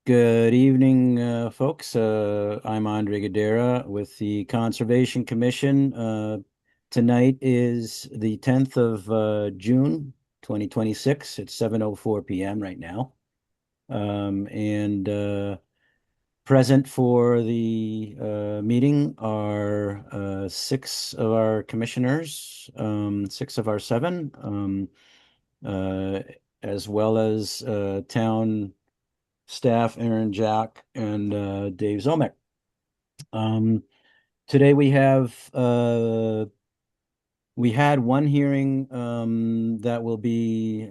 Good evening, folks. I'm Andre Gadera with the Conservation Commission. Tonight is the 10th of June, 2026. It's 7:04 p.m. right now. And present for the meeting are six of our commissioners, six of our seven, uh, as well as town staff, Aaron Jack and Dave Zomek. Um, Today we had one hearing that will be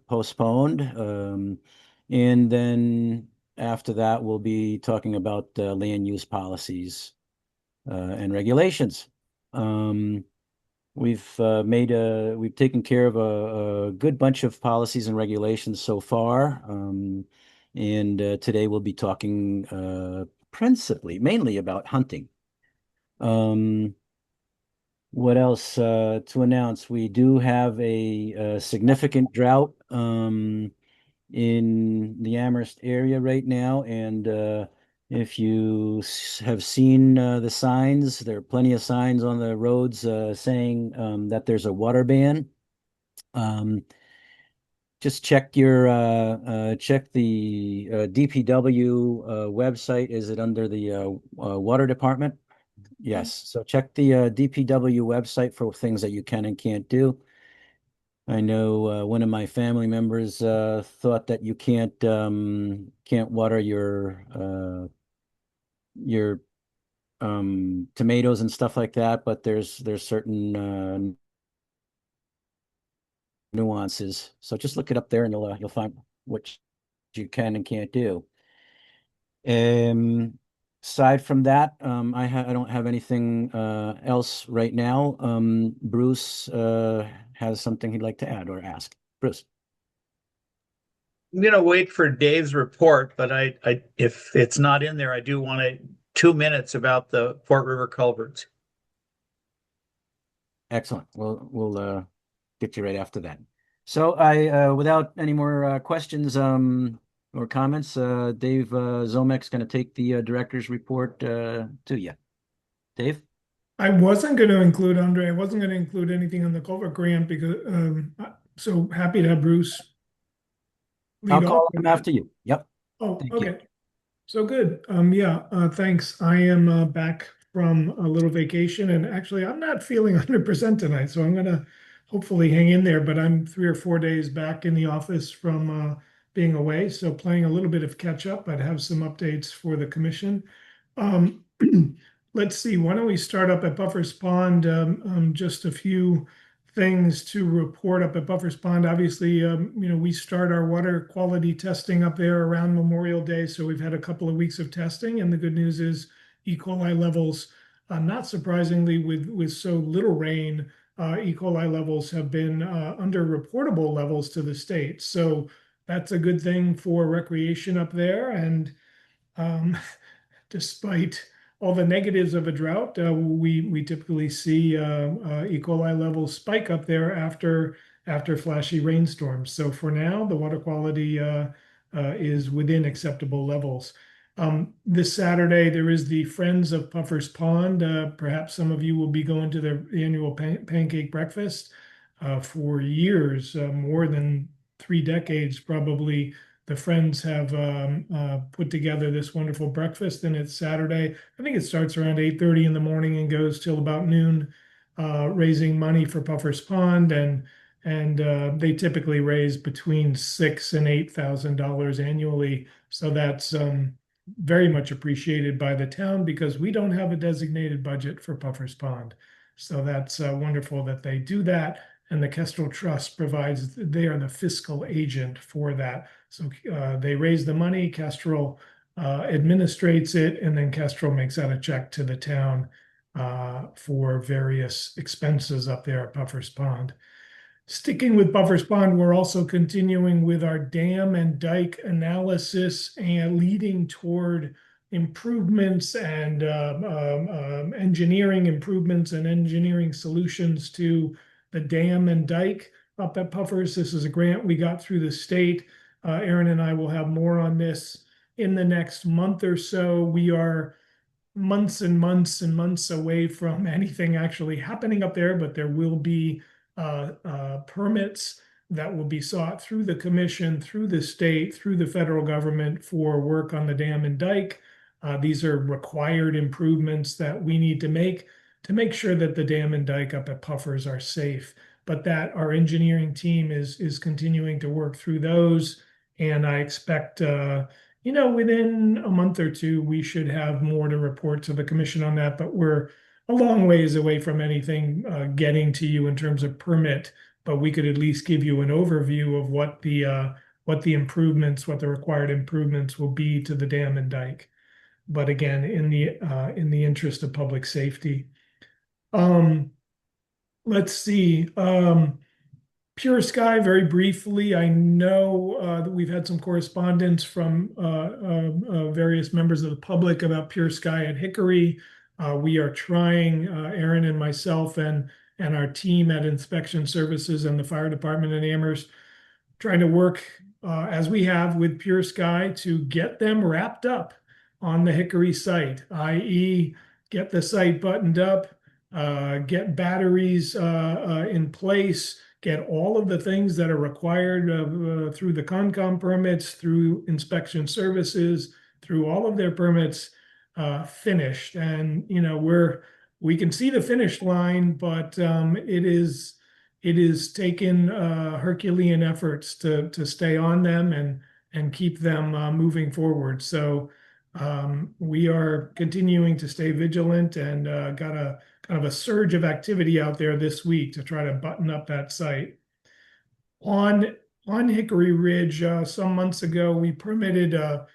postponed, and then after that we'll be talking about land use policies and regulations. Um, we've taken care of a good bunch of policies and regulations so far. And today we'll be talking mainly about hunting. Um, what else to announce? We do have a significant drought in the Amherst area right now, and if you have seen the signs, there are plenty of signs on the roads saying that there's a water ban. Um, just check the DPW website. Is it under the water department? Yes. So check the DPW website for things that you can and can't do. I know one of my family members thought that you can't water your tomatoes and stuff like that, but there's certain nuances. So just look it up there, and you'll find what you can and can't do. Um, Aside from that, I don't have anything else right now. Bruce has something he'd like to add or ask. Bruce. I'm gonna wait for Dave's report, but if it's not in there, I do want 2 minutes about the Fort River culverts. Excellent. We'll get you right after that. So without any more questions or comments, Dave Zomek's going to take the director's report to you. Dave? I wasn't going to include Andre. I wasn't going to include anything on the culvert grant because so happy to have Bruce I'll lead off call with him that. after you. Yep. Oh, Thank you. okay. So good. Yeah, thanks. I am back from a little vacation, and actually I'm not feeling 100% tonight, so I'm gonna hopefully hang in there, but I'm 3 or 4 days back in the office from being away, so playing a little bit of catch up. I'd have some updates for the commission. Um, let's see, why don't we start up at Buffers Pond? Just a few things to report up at Buffers Pond. Obviously, we start our water quality testing up there around Memorial Day, so we've had a couple of weeks of testing, and the good news is E. coli levels, not surprisingly, with so little rain, E. coli levels have been under reportable levels to the state. So that's a good thing for recreation up there. And um, despite all the negatives of a drought, we typically see E. coli levels spike up there after flashy rainstorms. So for now, the water quality is within acceptable levels. This Saturday, there is the Friends of Puffers Pond. Perhaps some of you will be going to their annual pancake breakfast. For years, more than 3 decades, probably, the Friends have put together this wonderful breakfast, and it's Saturday. I think it starts around 8:30 in the morning and goes till about noon, raising money for Puffers Pond, and they typically raise between $6,000 and $8,000 annually. So that's very much appreciated by the town because we don't have a designated budget for Puffers Pond. So that's wonderful that they do that. And the Kestrel Trust provides, they are the fiscal agent for that. So they raise the money, Kestrel administrates it, and then Kestrel makes out a check to the town for various expenses up there at Buffers Pond. Sticking with Buffers Pond, we're also continuing with our dam and dike analysis and leading toward improvements and engineering improvements and engineering solutions to the dam and dike up at Puffers. This is a grant we got through the state. Aaron and I will have more on this in the next month or so. We are months and months and months away from anything actually happening up there, but there will be permits that will be sought through the commission, through the state, through the federal government for work on the dam and dike. These are required improvements that we need to make sure that the dam and dike up at Puffers are safe. But that our engineering team is continuing to work through those, and I expect within a month or two, we should have more to report to the commission on that, but we're a long ways away from anything getting to you in terms of permit. But we could at least give you an overview of what the improvements, what the required improvements will be to the dam and dike. But again, in the interest of public safety. Let's see. Pure Sky, very briefly, I know that we've had some correspondence from various members of the public about Pure Sky at Hickory. We are trying, Aaron and myself and our team at Inspection Services and the fire department in Amherst, trying to work as we have with Pure Sky to get them wrapped up on the Hickory site, i.e., get the site buttoned up, get batteries in place, get all of the things that are required through the Concom permits, through Inspection Services, through all of their permits finished. And we can see the finish line, but it is taken Herculean efforts to stay on them and keep them moving forward. So we are continuing to stay vigilant, and got a kind of a surge of activity out there this week to try to button up that site. On Hickory Ridge, some months ago, we permitted a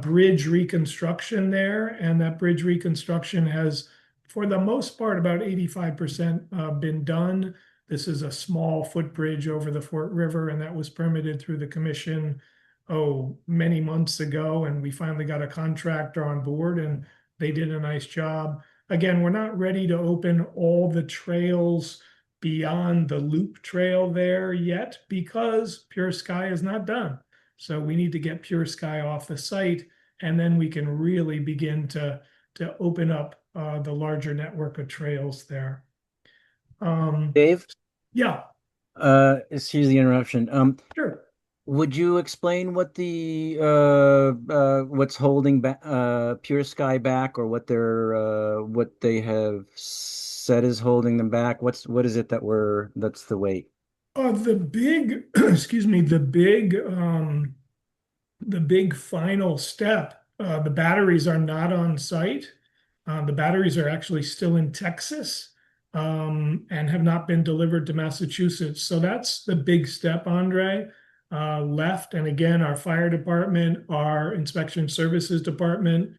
bridge reconstruction there, and that bridge reconstruction has, for the most part, about 85% been done. This is a small footbridge over the Fort River, and that was permitted through the commission, many months ago, and we finally got a contractor on board, and they did a nice job. Again, we're not ready to open all the trails beyond the loop trail there yet because Pure Sky is not done. So we need to get Pure Sky off the site, and then we can really begin to open up the larger network of trails there. Dave, Yeah, excuse the interruption. sure. Would you explain what the what's holding back Pure Sky back, or what they have said is holding them back? What is it that's the wait? The big, excuse me, the big final step, the batteries are not on site. The batteries are actually still in Texas, and have not been delivered to Massachusetts. So that's the big step, Andre, left. And again, our fire department, our inspection services department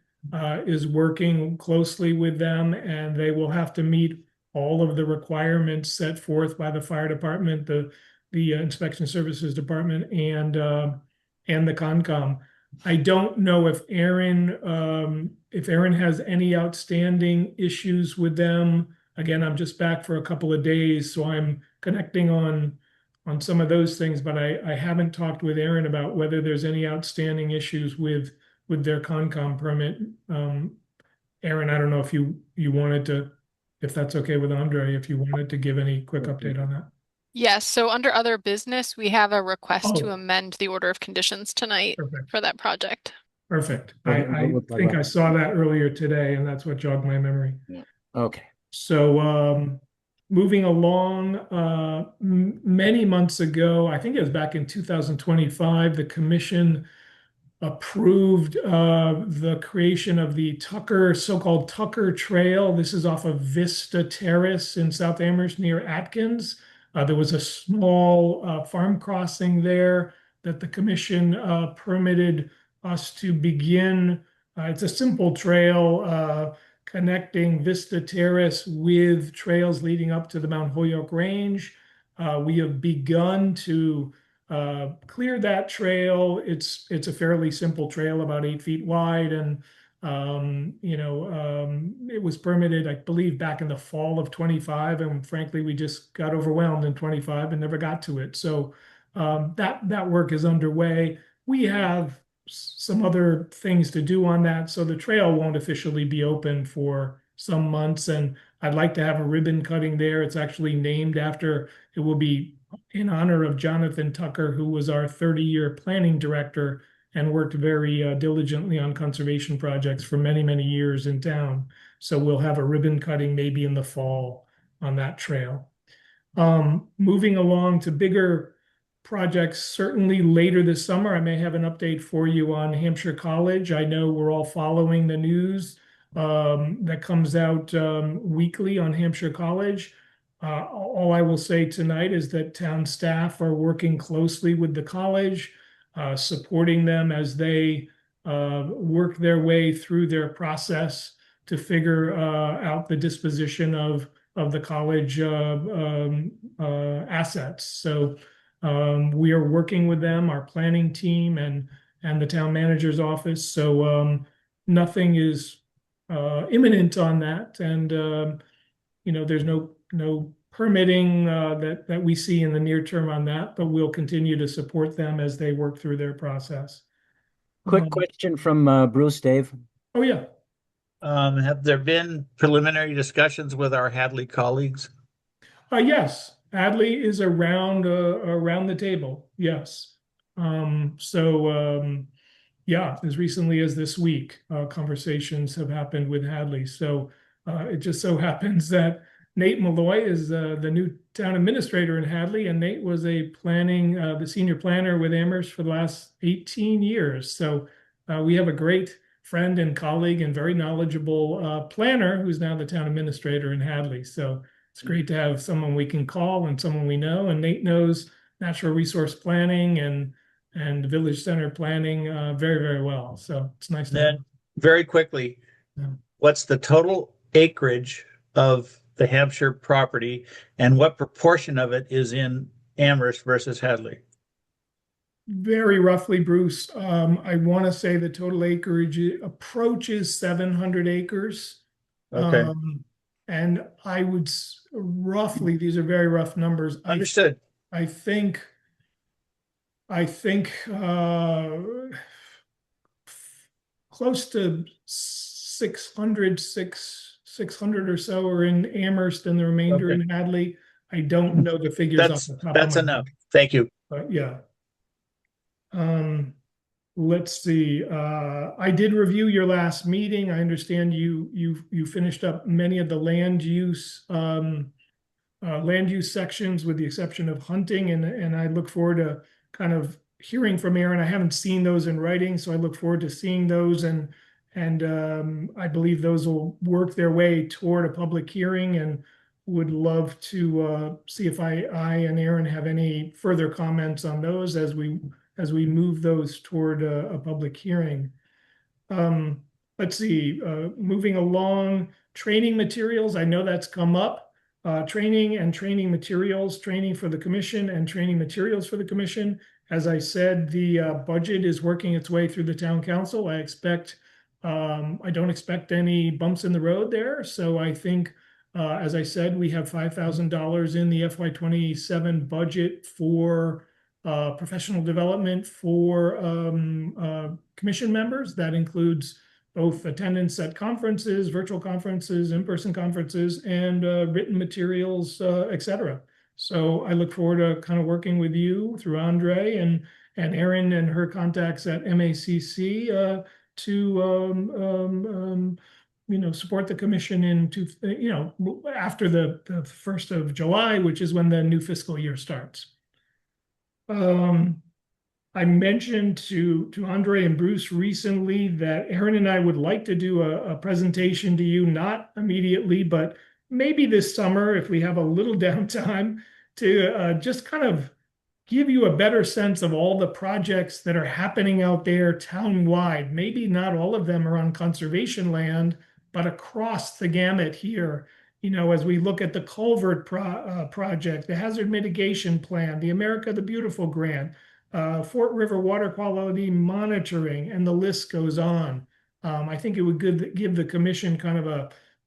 is working closely with them, and they will have to meet all of the requirements set forth by the fire department, the inspection services department, and the Concom. I don't know if Aaron has any outstanding issues with them. Again, I'm just back for a couple of days, so I'm connecting on some of those things, but I haven't talked with Aaron about whether there's any outstanding issues with their Concom permit. Aaron, I don't know if you wanted to, if that's okay with Andre, if you wanted to give any quick update on that. Yes, so under other business, we have a request to Oh. amend the order of conditions tonight Perfect. for that project. Perfect. What I looked like think I that? saw that earlier today, and that's what jogged my memory. Okay. So moving along, many months ago, I think it was back in 2025, the commission approved the creation of the so-called Tucker Trail. This is off of Vista Terrace in South Amherst near Atkins. There was a small farm crossing there that the commission permitted us to begin. It's a simple trail connecting Vista Terrace with trails leading up to the Mount Holyoke Range. We have begun to clear that trail. It's a fairly simple trail, about 8 feet wide, and it was permitted, I believe, back in the fall of 25, and frankly, we just got overwhelmed in 25 and never got to it. So that work is underway. We have some other things to do on that. So the trail won't officially be open for some months. And I'd like to have a ribbon cutting there. It's actually named after, it will be in honor of Jonathan Tucker, who was our 30-year planning director and worked very diligently on conservation projects for many, many years in town. So we'll have a ribbon cutting maybe in the fall on that trail. Moving along to bigger projects, certainly later this summer, I may have an update for you on Hampshire College. I know we're all following the news that comes out weekly on Hampshire College. All I will say tonight is that town staff are working closely with the college, supporting them as they work their way through their process to figure out the disposition of the college assets. So we are working with them, our planning team and the town manager's office. So nothing is imminent on that. And there's no permitting that we see in the near term on that, but we'll continue to support them as they work through their process. Quick question from Bruce, Dave. Oh, yeah. Have there been preliminary discussions with our Hadley colleagues? Yes, Hadley is around the table. Yes. Yeah, as recently as this week, conversations have happened with Hadley. So it just so happens that Nate Malloy is the new town administrator in Hadley, and Nate was the senior planner with Amherst for the last 18 years. So we have a great friend and colleague and very knowledgeable planner who's now the town administrator in Hadley. So it's great to have someone we can call and someone we know. And Nate knows natural resource planning and village center planning very, very well. So it's nice to have. Then, very quickly, what's the total acreage of the Hampshire property and what proportion of it is in Amherst versus Hadley? Very roughly, Bruce, I want to say the total acreage approaches 700 acres. Okay. And I would roughly, these are very rough numbers. Understood. I think close to 600 or so are in Amherst and the remainder in Hadley. I don't know the figures off the top of my That's head. enough. Thank you. But yeah. Let's see. I did review your last meeting. I understand you finished up many of the land use sections with the exception of hunting, and I look forward to kind of hearing from Aaron. I haven't seen those in writing, so I look forward to seeing those, and I believe those will work their way toward a public hearing, and would love to see if I and Aaron have any further comments on those as we move those toward a public hearing. Let's see, moving along, training materials. I know that's come up. Training and training materials, training for the commission and training materials for the commission. As I said, the budget is working its way through the town council. I don't expect any bumps in the road there. So I think, as I said, we have $5,000 in the FY27 budget for professional development for commission members. That includes both attendance at conferences, virtual conferences, in-person conferences, and written materials, etc. So I look forward to kind of working with you through Andre and Erin and her contacts at MACC to support the commission after the 1st of July, which is when the new fiscal year starts. I mentioned to Andre and Bruce recently that Aaron and I would like to do a presentation to you, not immediately, but maybe this summer if we have a little downtime to just kind of give you a better sense of all the projects that are happening out there town-wide. Maybe not all of them are on conservation land, but across the gamut here. As we look at the culvert project, the hazard mitigation plan, the America the Beautiful grant, Fort River water quality monitoring, and the list goes on. I think it would give the commission kind of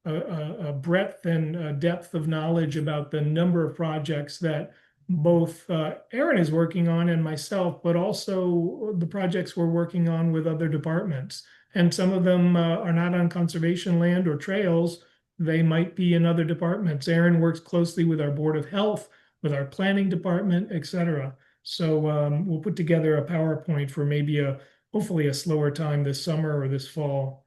a breadth and depth of knowledge about the number of projects that both Aaron is working on and myself, but also the projects we're working on with other departments. And some of them are not on conservation land or trails. They might be in other departments. Aaron works closely with our Board of Health, with our planning department, et cetera. So we'll put together a PowerPoint for maybe hopefully a slower time this summer or this fall.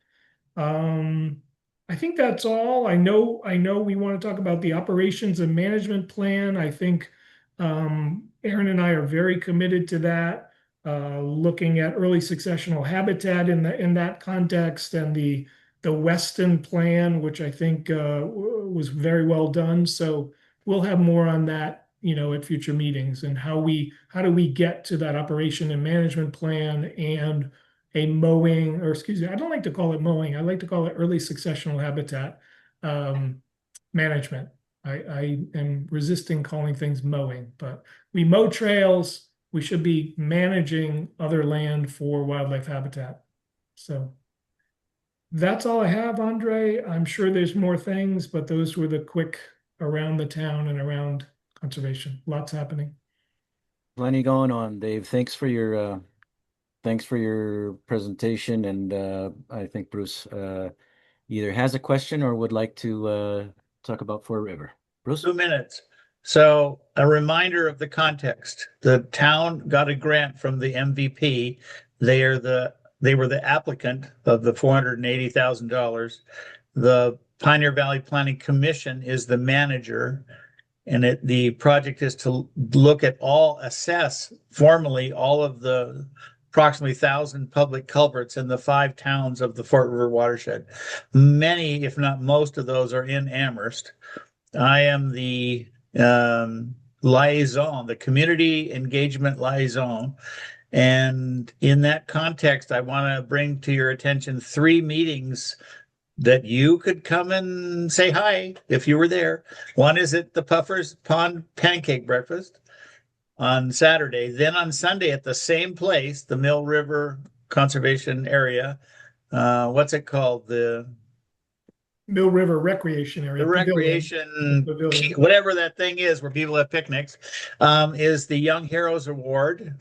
I think that's all. I know we want to talk about the operations and management plan. I think Aaron and I are very committed to that. Looking at early successional habitat in that context, and the Weston plan, which I think was very well done. So we'll have more on that, at future meetings, and how do we get to that operation and management plan and a mowing, or excuse me, I don't like to call it mowing. I like to call it early successional habitat management. I am resisting calling things mowing, but we mow trails. We should be managing other land for wildlife habitat. So that's all I have, Andre. I'm sure there's more things, but those were the quick around the town and around conservation. Lots happening. Plenty going on, Dave. Thanks for your presentation, and I think Bruce either has a question or would like to talk about Fort River. Bruce? 2 minutes. So a reminder of the context. The town got a grant from the MVP. They were the applicant of the $480,000. The Pioneer Valley Planning Commission is the manager, and the project is to assess formally all of the approximately 1,000 public culverts in the 5 towns of the Fort River watershed. Many, if not most of those, are in Amherst. I am the liaison, the community engagement liaison. And in that context, I want to bring to your attention 3 meetings that you could come and say hi if you were there. One is at the Puffer's Pond Pancake Breakfast on Saturday. Then on Sunday at the same place, the Mill River Conservation Area. What's it called? The Mill River Recreation Area. The recreation, Pavilion. whatever that thing is where people have picnics, is the Young Heroes Award,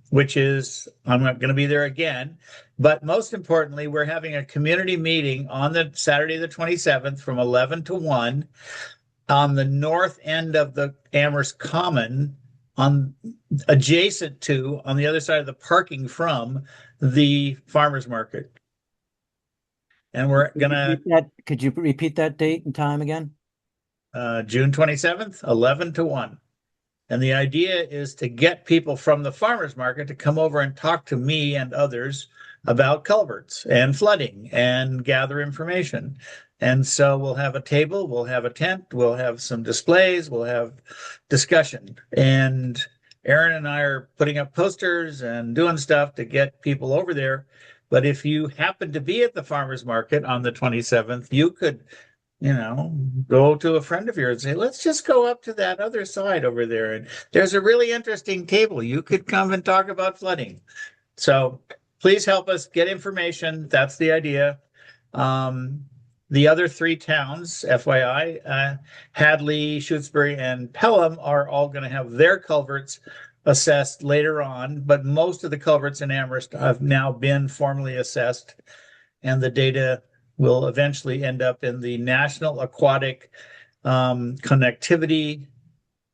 which is, I'm not going to be there again. But most importantly, we're having a community meeting on the Saturday, the 27th from 11 to 1 on the north end of the Amherst Common, adjacent to, on the other side of the parking from the farmers market. And we're gonna Could you repeat that date and time again? June 27th, 11 to 1. And the idea is to get people from the farmers market to come over and talk to me and others about culverts and flooding and gather information. And so we'll have a table, we'll have a tent, we'll have some displays, we'll have discussion. And Aaron and I are putting up posters and doing stuff to get people over there. But if you happen to be at the farmers market on the 27th, you could, go to a friend of yours and say, let's just go up to that other side over there. And there's a really interesting table. You could come and talk about flooding. So please help us get information. That's the idea. The other 3 towns, FYI, Hadley, Shutesbury, and Pelham are all going to have their culverts assessed later on, but most of the culverts in Amherst have now been formally assessed, and the data will eventually end up in the National Aquatic Connectivity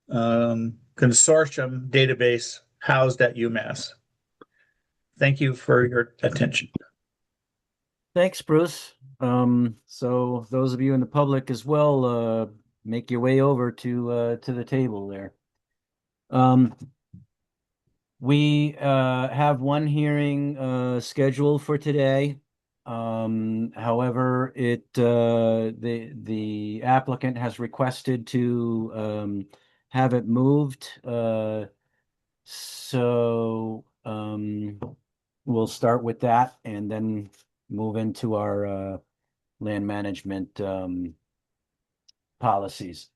Consortium database housed at UMass. Thank you for your attention. Thanks, Bruce. So those of you in the public as well, make your way over to the table there. We have one hearing scheduled for today. However, the applicant has requested to have it moved. So we'll start with that and then move into our land management policies.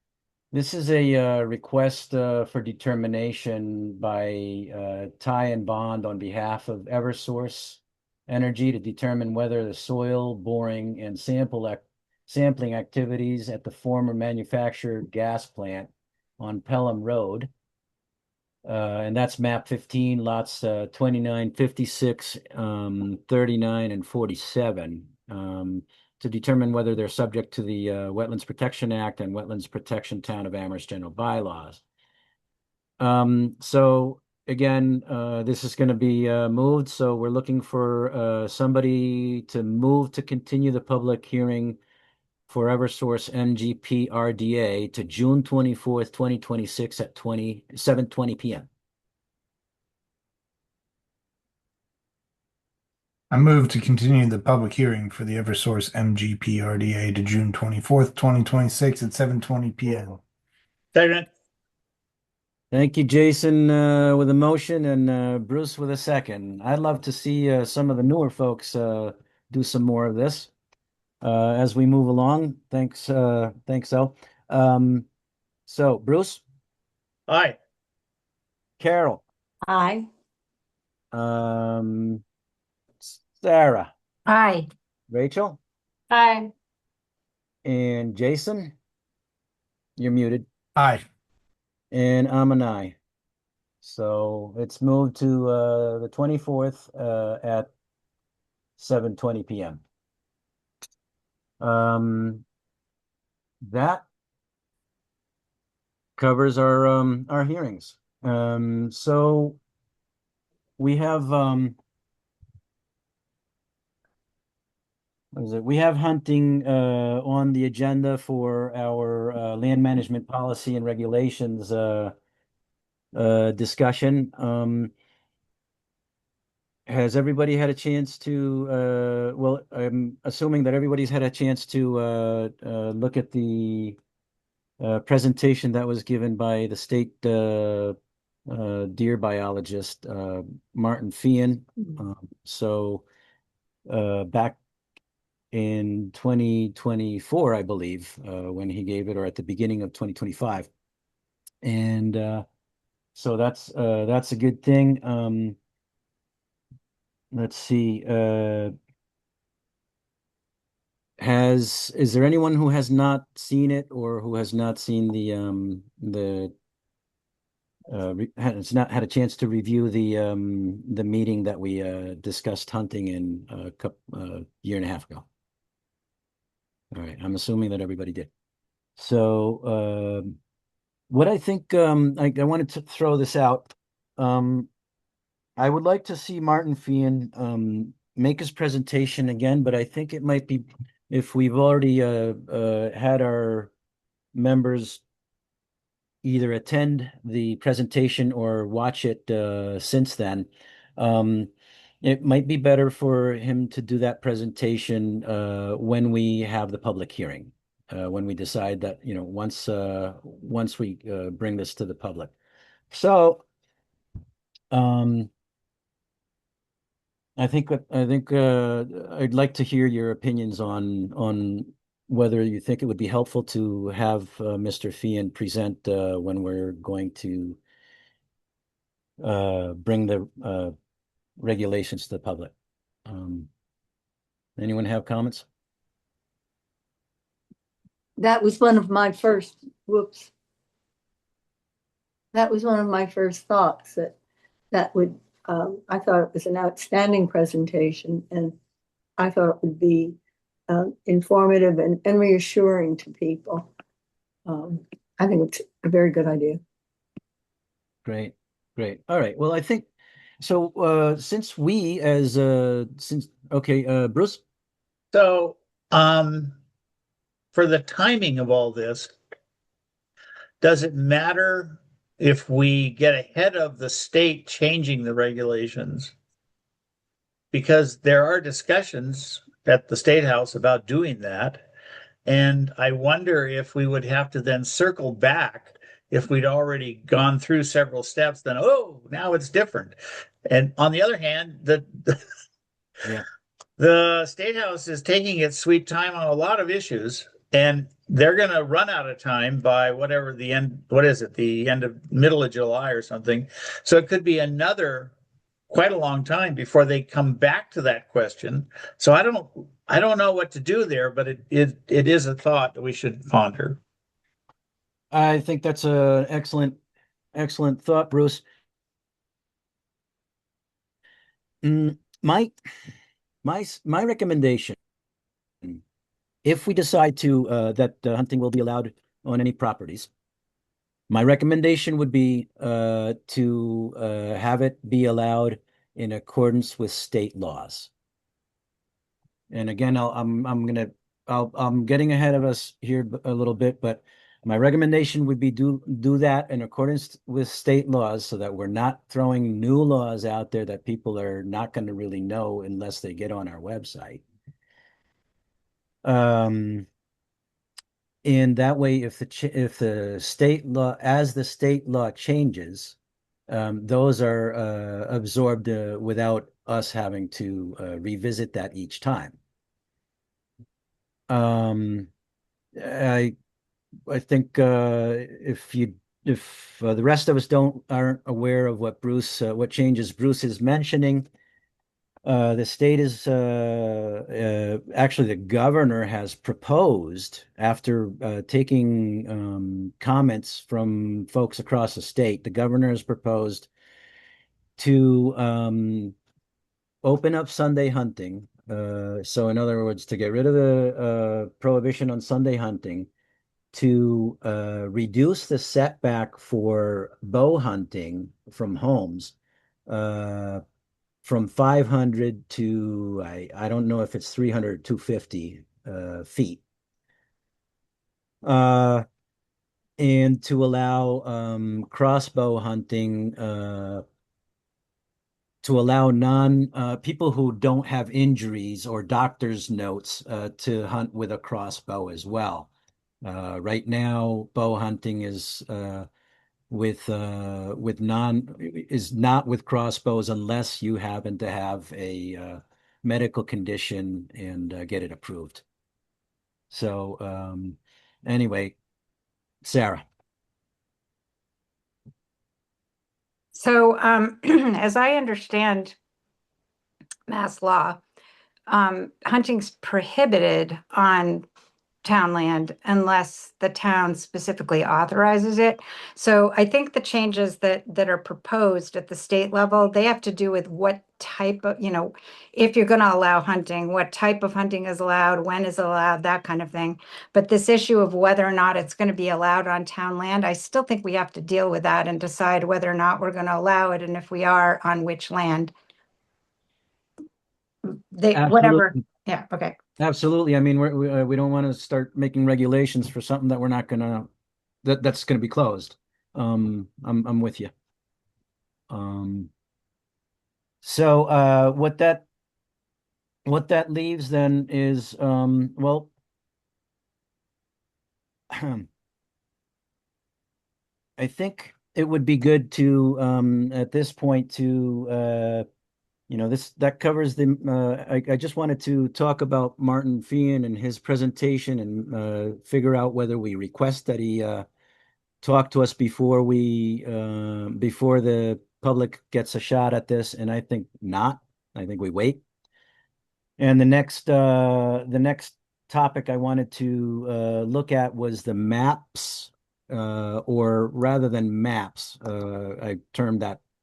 This is a request for determination by Ty and Bond on behalf of Eversource Energy to determine whether the soil boring and sampling activities at the former manufactured gas plant on Pelham Road And that's map 15, lots 29, 56, 39, and 47, to determine whether they're subject to the Wetlands Protection Act and Wetlands Protection Town of Amherst general bylaws. So again, this is going to be moved. So we're looking for somebody to move to continue the public hearing for Eversource MGP RDA to June 24th, 2026 at 7:20 p.m. I move to continue the public hearing for the Eversource MGP RDA to June 24th, 2026 at 7:20 p.m. Second. Thank you, Jason, with a motion, and Bruce with a second. I'd love to see some of the newer folks do some more of this as we move along. Thanks, El. So, Bruce, Aye. Carol, Aye. um, Sarah, Aye. Rachel, Aye. and Jason. You're muted. Aye. And I'm an aye. So it's moved to the 24th at 7:20 p.m. That covers our hearings. So we have what is it? We have hunting on the agenda for our land management policy and regulations discussion. Has everybody had a chance to well, I'm assuming that everybody's had a chance to look at the presentation that was given by the state deer biologist Martin Feehan. So back in 2024, I believe, when he gave it, or at the beginning of 2025. And so that's a good thing. Let's see. Is there anyone who has not seen it, or who has not seen has not had a chance to review the meeting that we discussed hunting in a year and a half ago? All right, I'm assuming that everybody did. So what I think, I wanted to throw this out. I would like to see Martin Feehan make his presentation again, but I think it might be, if we've already had our members either attend the presentation or watch it since then, it might be better for him to do that presentation when we have the public hearing, when we decide that, once we bring this to the public. So I think I'd like to hear your opinions on whether you think it would be helpful to have Mr. Feehan present when we're going to bring the regulations to the public. Anyone have comments? That was one of my first, that was one of my first thoughts, that would, I thought it was an outstanding presentation, and I thought it would be informative and reassuring to people. I think it's a very good idea. Great. All right. Well, I think so. Since Bruce. So, for the timing of all this, does it matter if we get ahead of the state changing the regulations? Because there are discussions at the State House about doing that. And I wonder if we would have to then circle back if we'd already gone through several steps, then, oh, now it's different. And on the other hand, the State House is taking its sweet time on a lot of issues, and they're going to run out of time by whatever the end, middle of July or something. So it could be another quite a long time before they come back to that question. So I don't know what to do there, but it is a thought that we should ponder. I think that's an excellent Excellent thought, Bruce. Mm, my my recommendation, if we decide to that hunting will be allowed on any properties, my recommendation would be to have it be allowed in accordance with state laws. And again, I'm getting ahead of us here a little bit, but my recommendation would be do that in accordance with state laws so that we're not throwing new laws out there that people are not going to really know unless they get on our website. And that way, if the state law, as the state law changes, those are absorbed without us having to revisit that each time. I I think if the rest of us aren't aware of what changes Bruce is mentioning, the state is actually the governor has proposed after taking comments from folks across the state. The governor has proposed to open up Sunday hunting. So in other words, to get rid of the prohibition on Sunday hunting, to reduce the setback for bow hunting from homes from 500 to I don't know if it's 300 or 250 feet. And to allow crossbow hunting to allow people who don't have injuries or doctor's notes to hunt with a crossbow as well. Right now, bow hunting is not with crossbows unless you happen to have a medical condition and get it approved. So anyway, Sarah. So, as I understand mass law, hunting's prohibited on town land unless the town specifically authorizes it. So I think the changes that are proposed at the state level, they have to do with what type of, if you're going to allow hunting, what type of hunting is allowed, when is allowed, that kind of thing. But this issue of whether or not it's going to be allowed on town land, I still think we have to deal with that and decide whether or not we're going to allow it, and if we are, on which land. Whatever. Yeah. Okay. Absolutely. I mean, we don't want to start making regulations for something that we're not gonna that's gonna be closed. I'm with you. So what that leaves then is well, I think it would be good to at this point to that covers the I just wanted to talk about Martin Feehan and his presentation and figure out whether we request that he talk to us before the public gets a shot at this, and I think not. I think we wait. And the next topic I wanted to look at was the maps, or rather than maps. I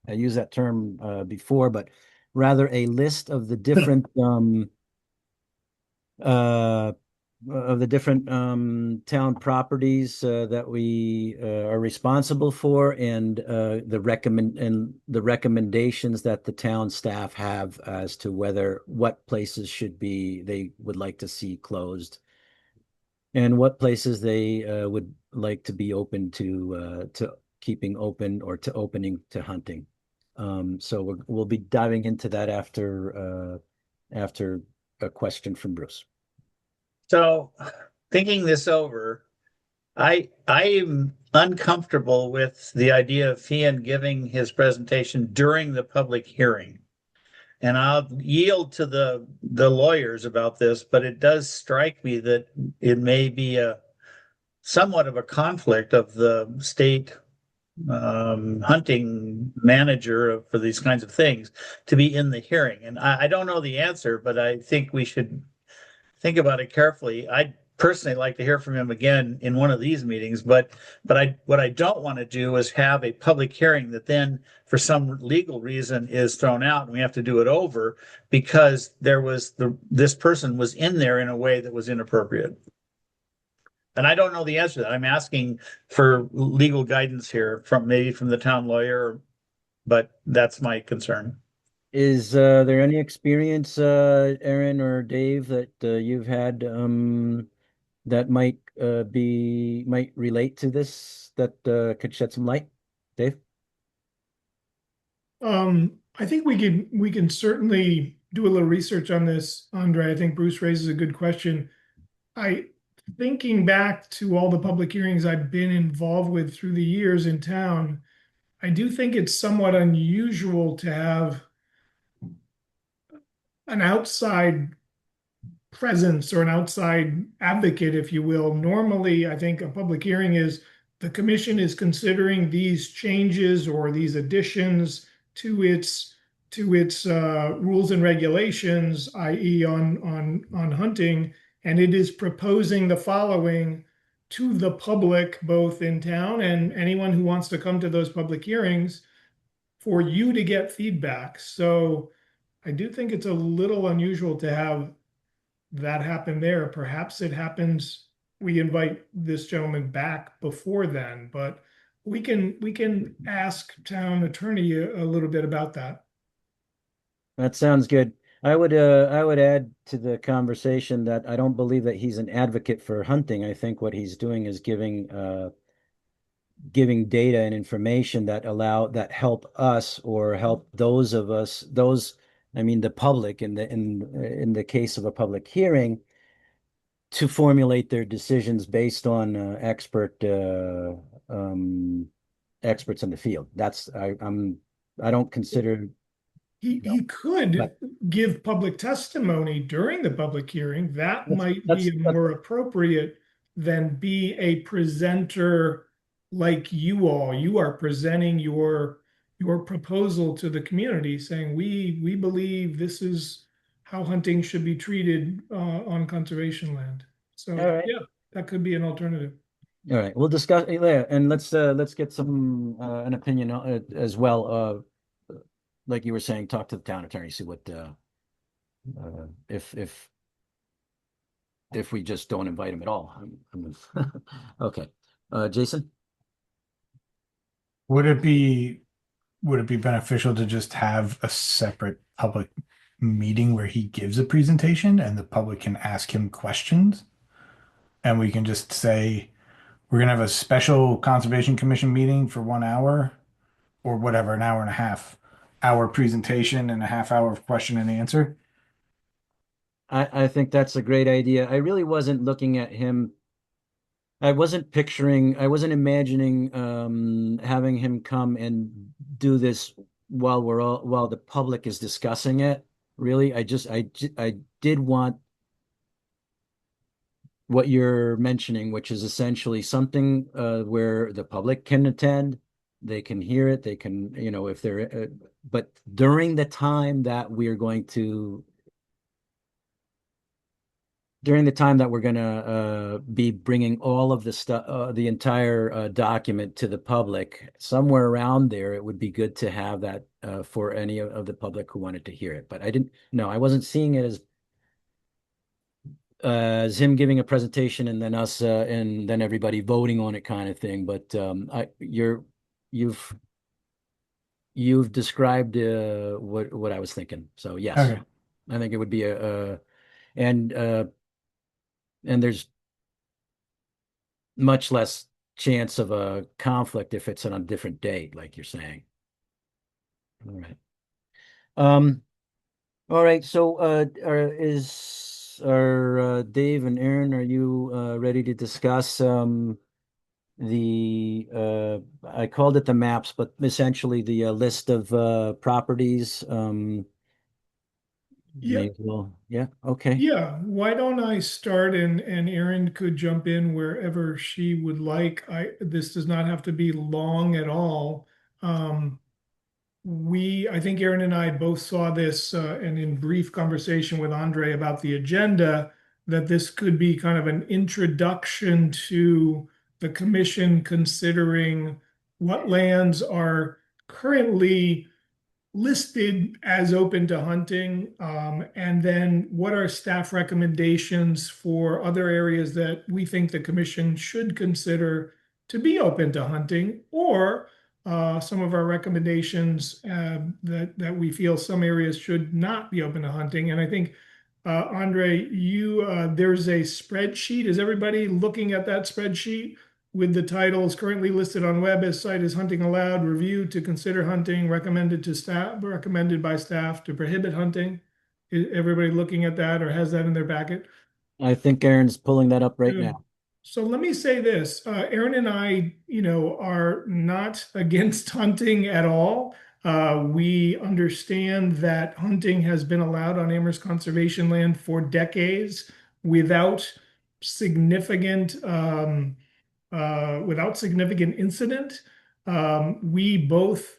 used that term before, but rather a list of the different town properties that we are responsible for, and the recommendations that the town staff have as to what places they would like to see closed, and what places they would like to be open to keeping open or to opening to hunting. So we'll be diving into that after a question from Bruce. So, thinking this over, I'm uncomfortable with the idea of Feehan giving his presentation during the public hearing. And I'll yield to the lawyers about this, but it does strike me that it may be somewhat of a conflict of the state hunting manager for these kinds of things to be in the hearing. And I don't know the answer, but I think we should think about it carefully. personally like to hear from him again in one of these meetings, but what I don't want to do is have a public hearing that then for some legal reason is thrown out and we have to do it over because this person was in there in a way that was inappropriate. And I don't know the answer to that. I'm asking for legal guidance here maybe from the town lawyer, but that's my concern. Is there any experience, Aaron or Dave, that you've had that might relate to this that could shed some light? Dave? I think we can certainly do a little research on this, Andre. I think Bruce raises a good question. Thinking back to all the public hearings I've been involved with through the years in town, I do think it's somewhat unusual to have an outside presence or an outside advocate, if you will. Normally, I think a public hearing is the commission is considering these changes or these additions to its rules and regulations, i.e. on hunting, and it is proposing the following to the public, both in town and anyone who wants to come to those public hearings, for you to get feedback. So I do think it's a little unusual to have that happen there. Perhaps it happens, we invite this gentleman back before then, but we can ask town attorney a little bit about that. That sounds good. I would add to the conversation that I don't believe that he's an advocate for hunting. I think what he's doing is giving data and information that help us or help those of us, I mean the public in the case of a public hearing, to formulate their decisions based on experts in the field. I don't consider He could but- give public testimony during the public hearing. That That's- might that's- be more appropriate than be a presenter like you all. You are presenting your proposal to the community, saying we believe this is how hunting should be treated on conservation land. So All right. yeah, that could be an alternative. All right, we'll discuss it later, and let's get some an opinion as well. Like you were saying, talk to the town attorney, see what if we just don't invite him at all. Okay, Jason. Would it be beneficial to just have a separate public meeting where he gives a presentation and the public can ask him questions? And we can just say, we're gonna have a special Conservation Commission meeting for 1 hour or whatever, an hour and a half, hour presentation and a half hour of question and answer. I think that's a great idea. I really wasn't looking at him. I wasn't imagining having him come and do this while the public is discussing it. Really, I did want what you're mentioning, which is essentially something where the public can attend, they can hear it, they can, if they're, but during the time that we're going to be bringing all of the stuff, the entire document to the public, somewhere around there, it would be good to have that for any of the public who wanted to hear it. But I wasn't seeing it as him giving a presentation and then us and then everybody voting on it kind of thing. But you've described what I was thinking. So yes, Okay. I think it would be and there's much less chance of a conflict if it's on a different date, like you're saying. All right. All right. So, Dave and Aaron, are you ready to discuss I called it the maps, but essentially the list of properties? Yeah. May as well. Yeah. Okay. Yeah, why don't I start and Erin could jump in wherever she would like. This does not have to be long at all. I think Erin and I both saw this and in brief conversation with Andre about the agenda, that this could be kind of an introduction to the commission considering what lands are currently listed as open to hunting, and then what are staff recommendations for other areas that we think the commission should consider to be open to hunting, or some of our recommendations that we feel some areas should not be open to hunting. And I think, Andre, there's a spreadsheet. Is everybody looking at that spreadsheet with the titles currently listed on web as site is hunting allowed, review to consider hunting, recommended by staff to prohibit hunting? Is everybody looking at that or has that in their packet? I think Aaron's pulling that up right Good. now. So let me say this, Aaron and I, are not against hunting at all. We understand that hunting has been allowed on Amherst Conservation Land for decades without significant incident. We both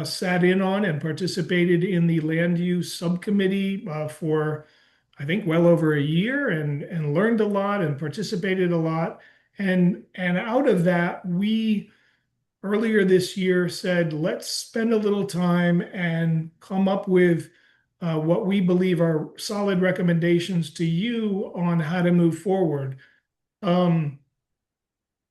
sat in on and participated in the land use subcommittee for, I think, well over a year, and learned a lot and participated a lot. And out of that, we earlier this year said, let's spend a little time and come up with what we believe are solid recommendations to you on how to move forward. Let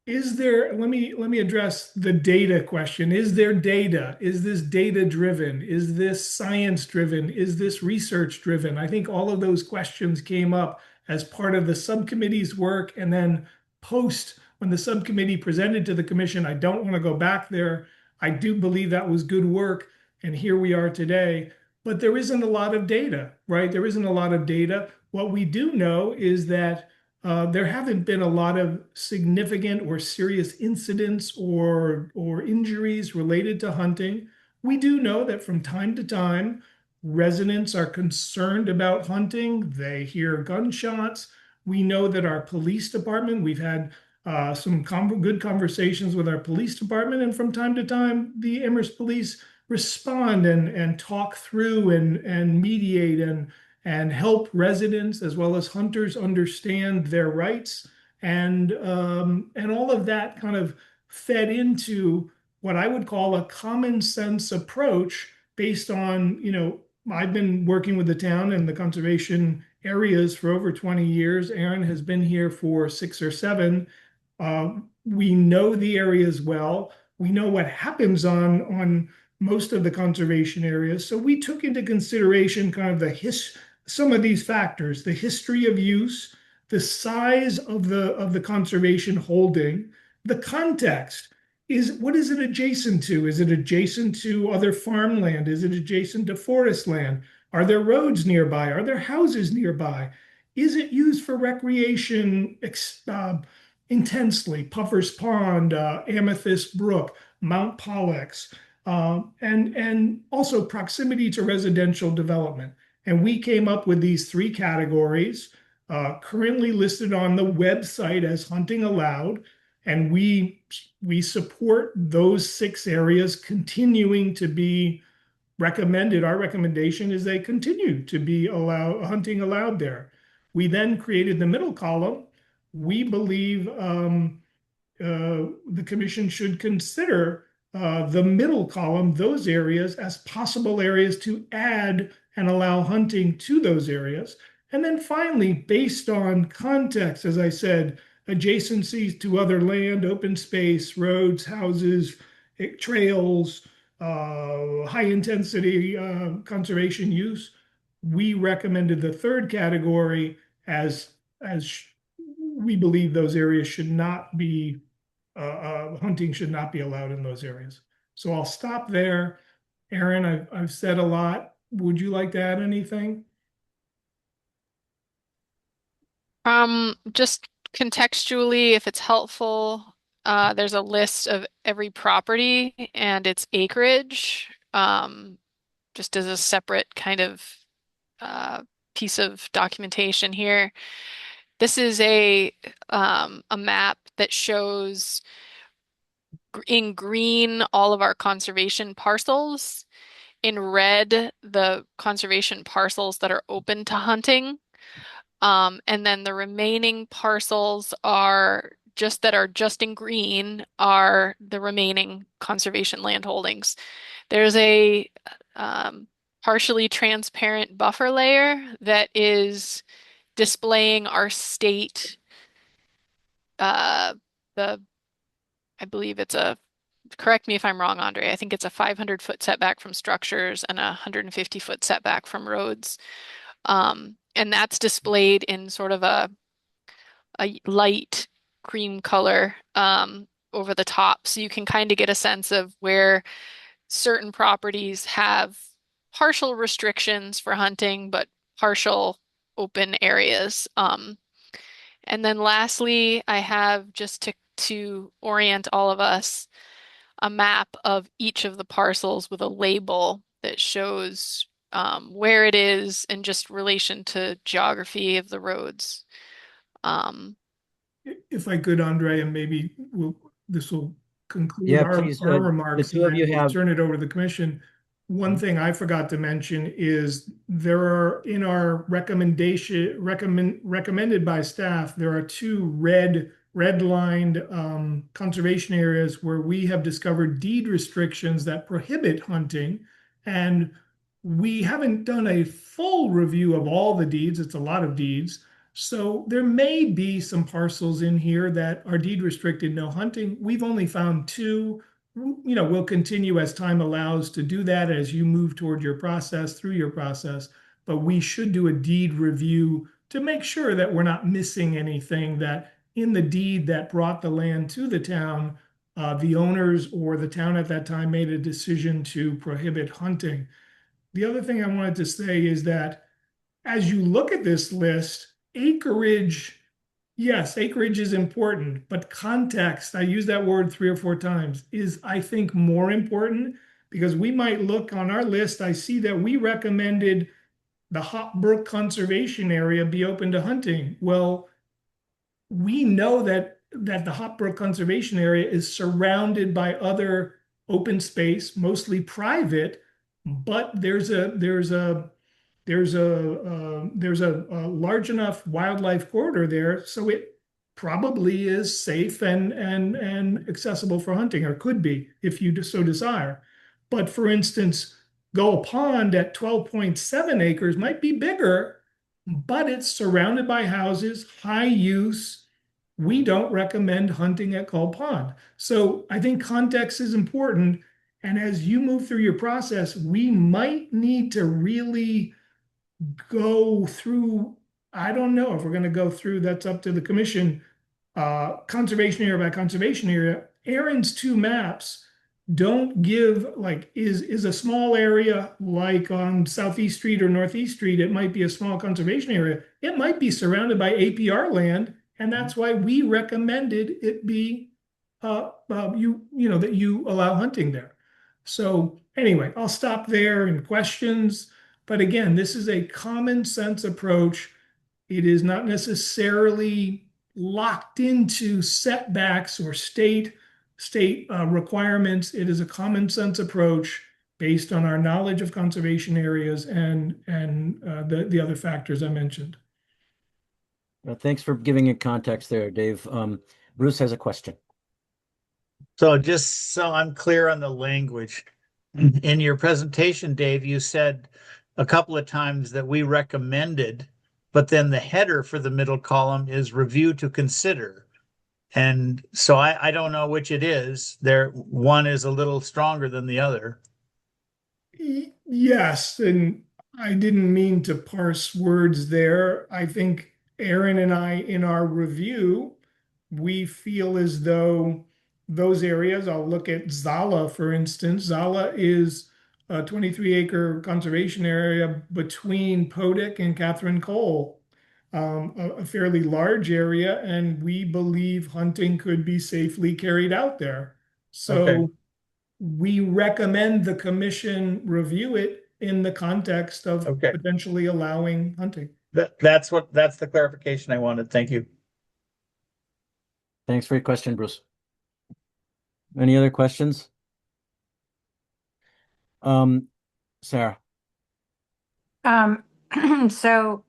me address the data question. Is there data? Is this data driven? Is this science driven? Is this research driven? I think all of those questions came up as part of the subcommittee's work, and then post when the subcommittee presented to the commission. I don't want to go back there. I do believe that was good work, and here we are today. But there isn't a lot of data, right? There isn't a lot of data. What we do know is that there haven't been a lot of significant or serious incidents or injuries related to hunting. We do know that from time to time, residents are concerned about hunting. They hear gunshots. We know that our police department, we've had some good conversations with our police department, and from time to time, the Amherst police respond and talk through and mediate and help residents as well as hunters understand their rights. And all of that kind of fed into what I would call a common sense approach based on, I've been working with the town and the conservation areas for over 20 years. Aaron has been here for 6 or 7. We know the areas well. We know what happens on most of the conservation areas. So we took into consideration kind of some of these factors: the history of use, the size of the conservation holding, the context. What is it adjacent to? Is it adjacent to other farmland? Is it adjacent to forest land? Are there roads nearby? Are there houses nearby? Is it used for recreation intensely? Puffer's Pond, Amethyst Brook, Mount Pollux, and also proximity to residential development. And we came up with these 3 categories, currently listed on the website as hunting allowed. And we support those 6 areas continuing to be recommended. Our recommendation is they continue to be hunting allowed there. We then created the middle column. We believe the commission should consider the middle column, those areas, as possible areas to add and allow hunting to those areas. And then finally, based on context, as I said, adjacencies to other land, open space, roads, houses, trails, high intensity conservation use, we recommended the 3rd category as we believe those areas should not be, hunting should not be allowed in those areas. So I'll stop there. Aaron, I've said a lot. Would you like to add anything? Just contextually, if it's helpful, there's a list of every property and its acreage, just as a separate kind of piece of documentation here. This is a map that shows in green all of our conservation parcels, in red the conservation parcels that are open to hunting. And then the remaining parcels are just in green are the remaining conservation land holdings. There's a partially transparent buffer layer that is displaying our state, the I believe it's a, correct me if I'm wrong, Andre, I think it's a 500-foot setback from structures and a 150-foot setback from roads. And that's displayed in sort of a light cream color over the top. So you can kind of get a sense of where certain properties have partial restrictions for hunting, but partial open areas. And then lastly, I have just to orient all of us a map of each of the parcels with a label that shows where it is and just relation to geography of the roads. If I could, Andre, and maybe this will conclude Yeah, our please. our The remarks, two and of you then we'll have. turn it over to the commission. One thing I forgot to mention is there are in our recommended by staff, there are two red lined conservation areas where we have discovered deed restrictions that prohibit hunting. And we haven't done a full review of all the deeds. It's a lot of deeds. So there may be some parcels in here that are deed restricted, no hunting. We've only found two. You know, we'll continue as time allows to do that as you move toward your process, through your process. But we should do a deed review to make sure that we're not missing anything, that in the deed that brought the land to the town, the owners or the town at that time made a decision to prohibit hunting. The other thing I wanted to say is that as you look at this list, acreage, yes, acreage is important, but context, I use that word 3 or 4 times, is I think more important, because we might look on our list. I see that we recommended the Hop Brook Conservation Area be open to hunting. Well, we know that the Hop Brook Conservation Area is surrounded by other open space, mostly private, but there's a large enough wildlife corridor there, so it probably is safe and accessible for hunting, or could be if you so desire. But for instance, Gull Pond at 12.7 acres might be bigger, but it's surrounded by houses, high use. We don't recommend hunting at Gull Pond. So I think context is important. And as you move through your process, we might need to really go through, I don't know if we're going to go through, that's up to the commission, conservation area by conservation area. Aaron's two maps don't give, like, is a small area like on Southeast Street or Northeast Street, it might be a small conservation area. It might be surrounded by APR land, and that's why we recommended it be that you allow hunting there. So anyway, I'll stop there in questions. But again, this is a common sense approach. It is not necessarily locked into setbacks or state requirements. It is a common sense approach based on our knowledge of conservation areas and the other factors I mentioned. Thanks for giving it context there, Dave. Bruce has a question. So just so I'm clear on the language, in your presentation, Dave, you said a couple of times that we recommended, but then the header for the middle column is review to consider. And so I don't know which it is. One is a little stronger than the other. Yes, and I didn't mean to parse words there. I think Aaron and I, in our review, we feel as though those areas, I'll look at Zala, for instance. Zala is a 23-acre conservation area between Podick and Catherine Cole, a fairly large area, and we believe hunting could be safely carried out there. So Okay. we recommend the commission review it in the context of Okay. potentially allowing hunting. That's the clarification I wanted. Thank you. Thanks for your question, Bruce. Any other questions? Sarah. So,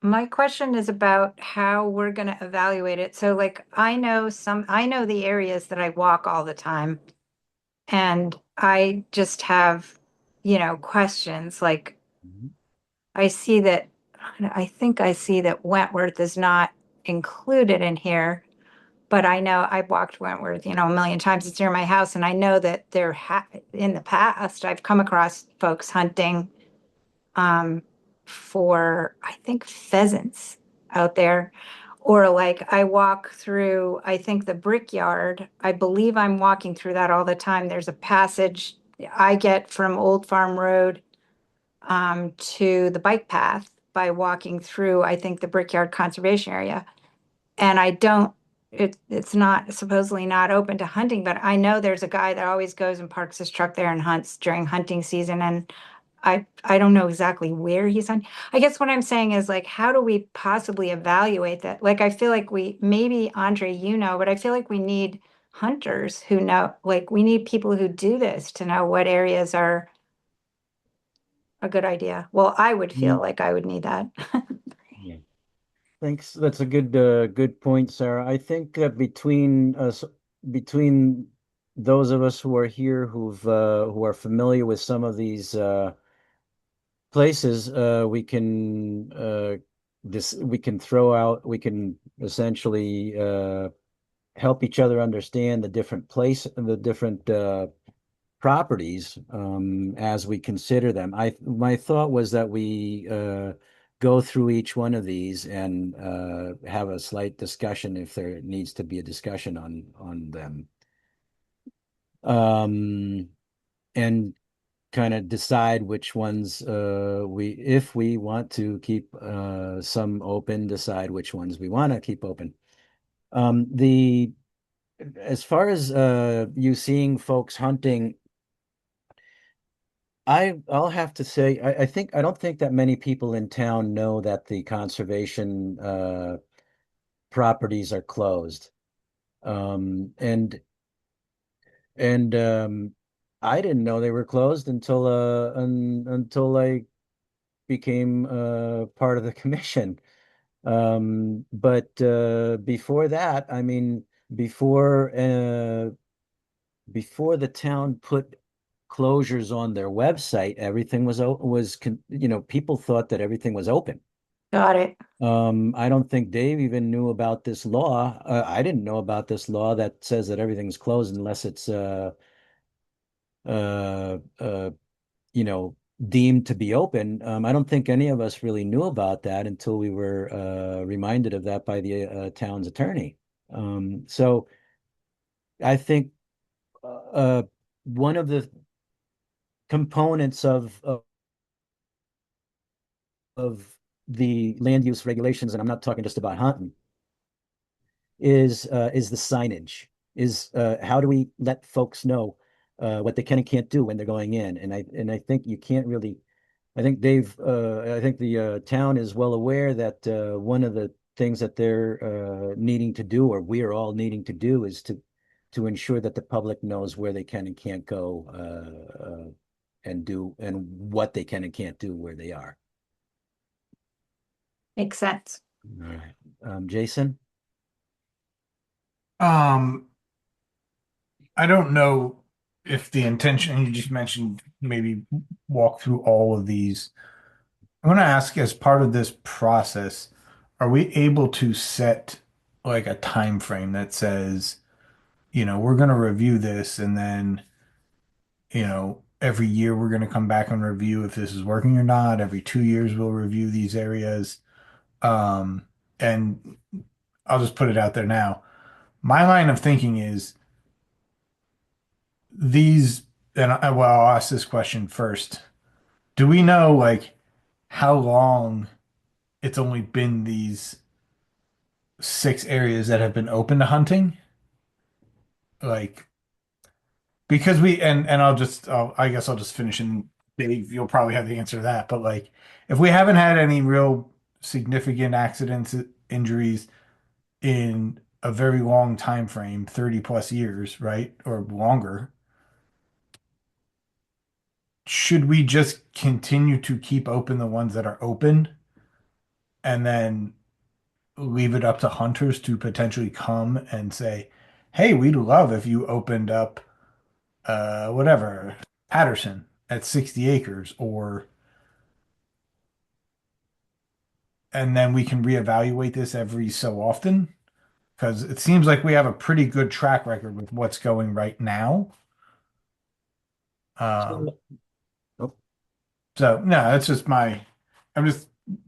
my question is about how we're going to evaluate it. So like I know the areas that I walk all the time and I just have, questions like Mhm. I see that I think I see that Wentworth is not included in here, but I know I've walked Wentworth, a million times. It's near my house, and I know that in the past I've come across folks hunting um for I think pheasants out there. Or like I walk through, I think the Brickyard. I believe I'm walking through that all the time. There's a passage I get from Old Farm Road to the bike path by walking through, I think, the Brickyard Conservation Area. And I don't, it's not supposedly not open to hunting, but I know there's a guy that always goes and parks his truck there and hunts during hunting season. And I don't know exactly where he's hunting. I guess what I'm saying is like, how do we possibly evaluate that? Like, I feel like maybe Andre, but I feel like we need hunters who know, like, we need people who do this to know what areas are a good idea. Well, I would feel Mm, like I would need that. yeah. Thanks. That's a good point, Sarah. I think that between those of us who are here who are familiar with some of these places, we can throw out, we can essentially help each other understand the different properties as we consider them. My thought was that we go through each one of these and have a slight discussion if there needs to be a discussion on them. Um, and kind of decide which ones if we want to keep some open, decide which ones we want to keep open. The As far as you seeing folks hunting, I'll have to say I don't think that many people in town know that the conservation properties are closed. Um, and and I didn't know they were closed until I became part of the commission. But before that, I mean, before uh, before the town put closures on their website, everything people thought that everything was open. Got it. I don't think Dave even knew about this law. I didn't know about this law that says that everything's closed unless it's uh, uh, you know, deemed to be open. I don't think any of us really knew about that until we were reminded of that by the town's attorney. So I think one of the components of the land use regulations, and I'm not talking just about hunting, is the signage. Is How do we let folks know what they can and can't do when they're going in? And I think you can't really. I think the town is well aware that one of the things that they're needing to do, or we are all needing to do, is to ensure that the public knows where they can and can't go and do and what they can and can't do where they are. Makes sense. All right. Jason? Um, I don't know if the intention, you just mentioned maybe walk through all of these. I want to ask, as part of this process, are we able to set like a time frame that says, we're going to review this and then, every year we're going to come back and review if this is working or not. Every 2 years we'll review these areas. Um, and I'll just put it out there now. My line of thinking is these, I'll ask this question first. Do we know like how long it's only been these 6 areas that have been open to hunting? Like, because and I guess I'll just finish and maybe you'll probably have the answer to that. But like, if we haven't had any real significant accidents, injuries in a very long time frame, 30 plus years, right? Or longer, should we just continue to keep open the ones that are open and then leave it up to hunters to potentially come and say, hey, we'd love if you opened up whatever, Patterson at 60 acres, or and then we can reevaluate this every so often because it seems like we have a pretty good track record with what's going right now. Um, Oh, so no, that's just my. I'm just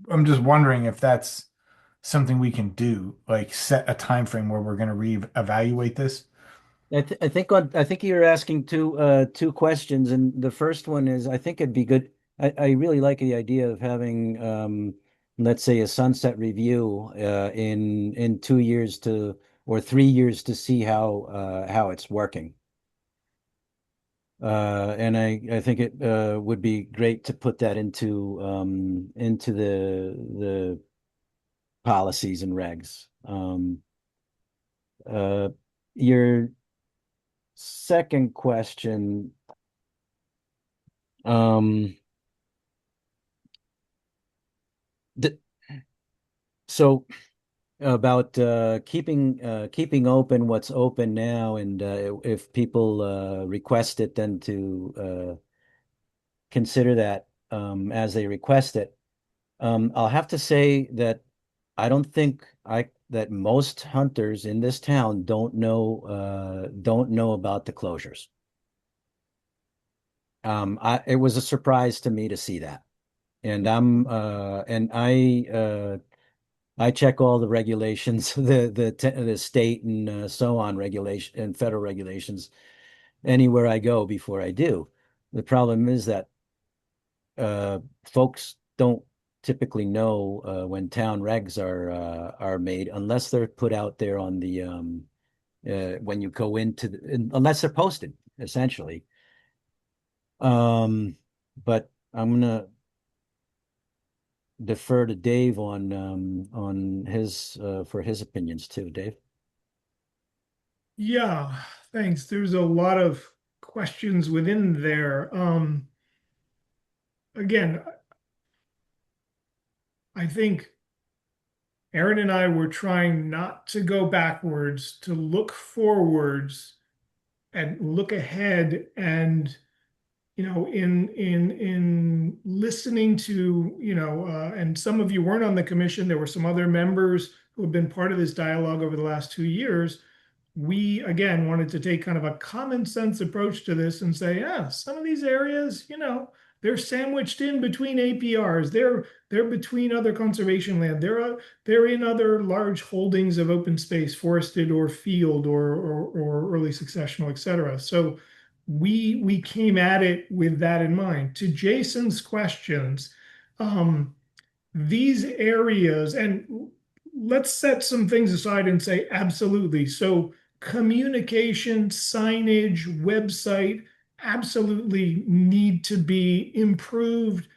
I'm just wondering if that's something we can do, like set a time frame where we're going to reevaluate this. I think you're asking two questions, and the first one is I think it'd be good. I really like the idea of having let's say a sunset review in 2 years to or 3 years to see how it's working. And I think it would be great to put that into the policies and regs. Uh, your second question, um, th so about keeping open what's open now, and if people request it, then to consider that as they request it. I'll have to say that I don't think I that most hunters in this town don't know about the closures. It was a surprise to me to see that, and I check all the regulations, the state and so on regulation and federal regulations anywhere I go before I do. The problem is that folks don't typically know when town regs are made unless they're put out there on the when you go into unless they're posted essentially. But I'm gonna defer to Dave on his for his opinions too. Dave. Yeah, thanks. There's a lot of questions within there. Again, I think Aaron and I were trying not to go backwards, to look forwards and look ahead. And in listening to, and some of you weren't on the commission, there were some other members who have been part of this dialogue over the last 2 years. We again wanted to take kind of a common sense approach to this and say, yeah, some of these areas, they're sandwiched in between APRs. They're between other conservation land. They're in other large holdings of open space, forested or field or early successional, et cetera. So we came at it with that in mind. To Jason's questions, these areas, and let's set some things aside and say absolutely. So communication, signage, website absolutely need to be improved.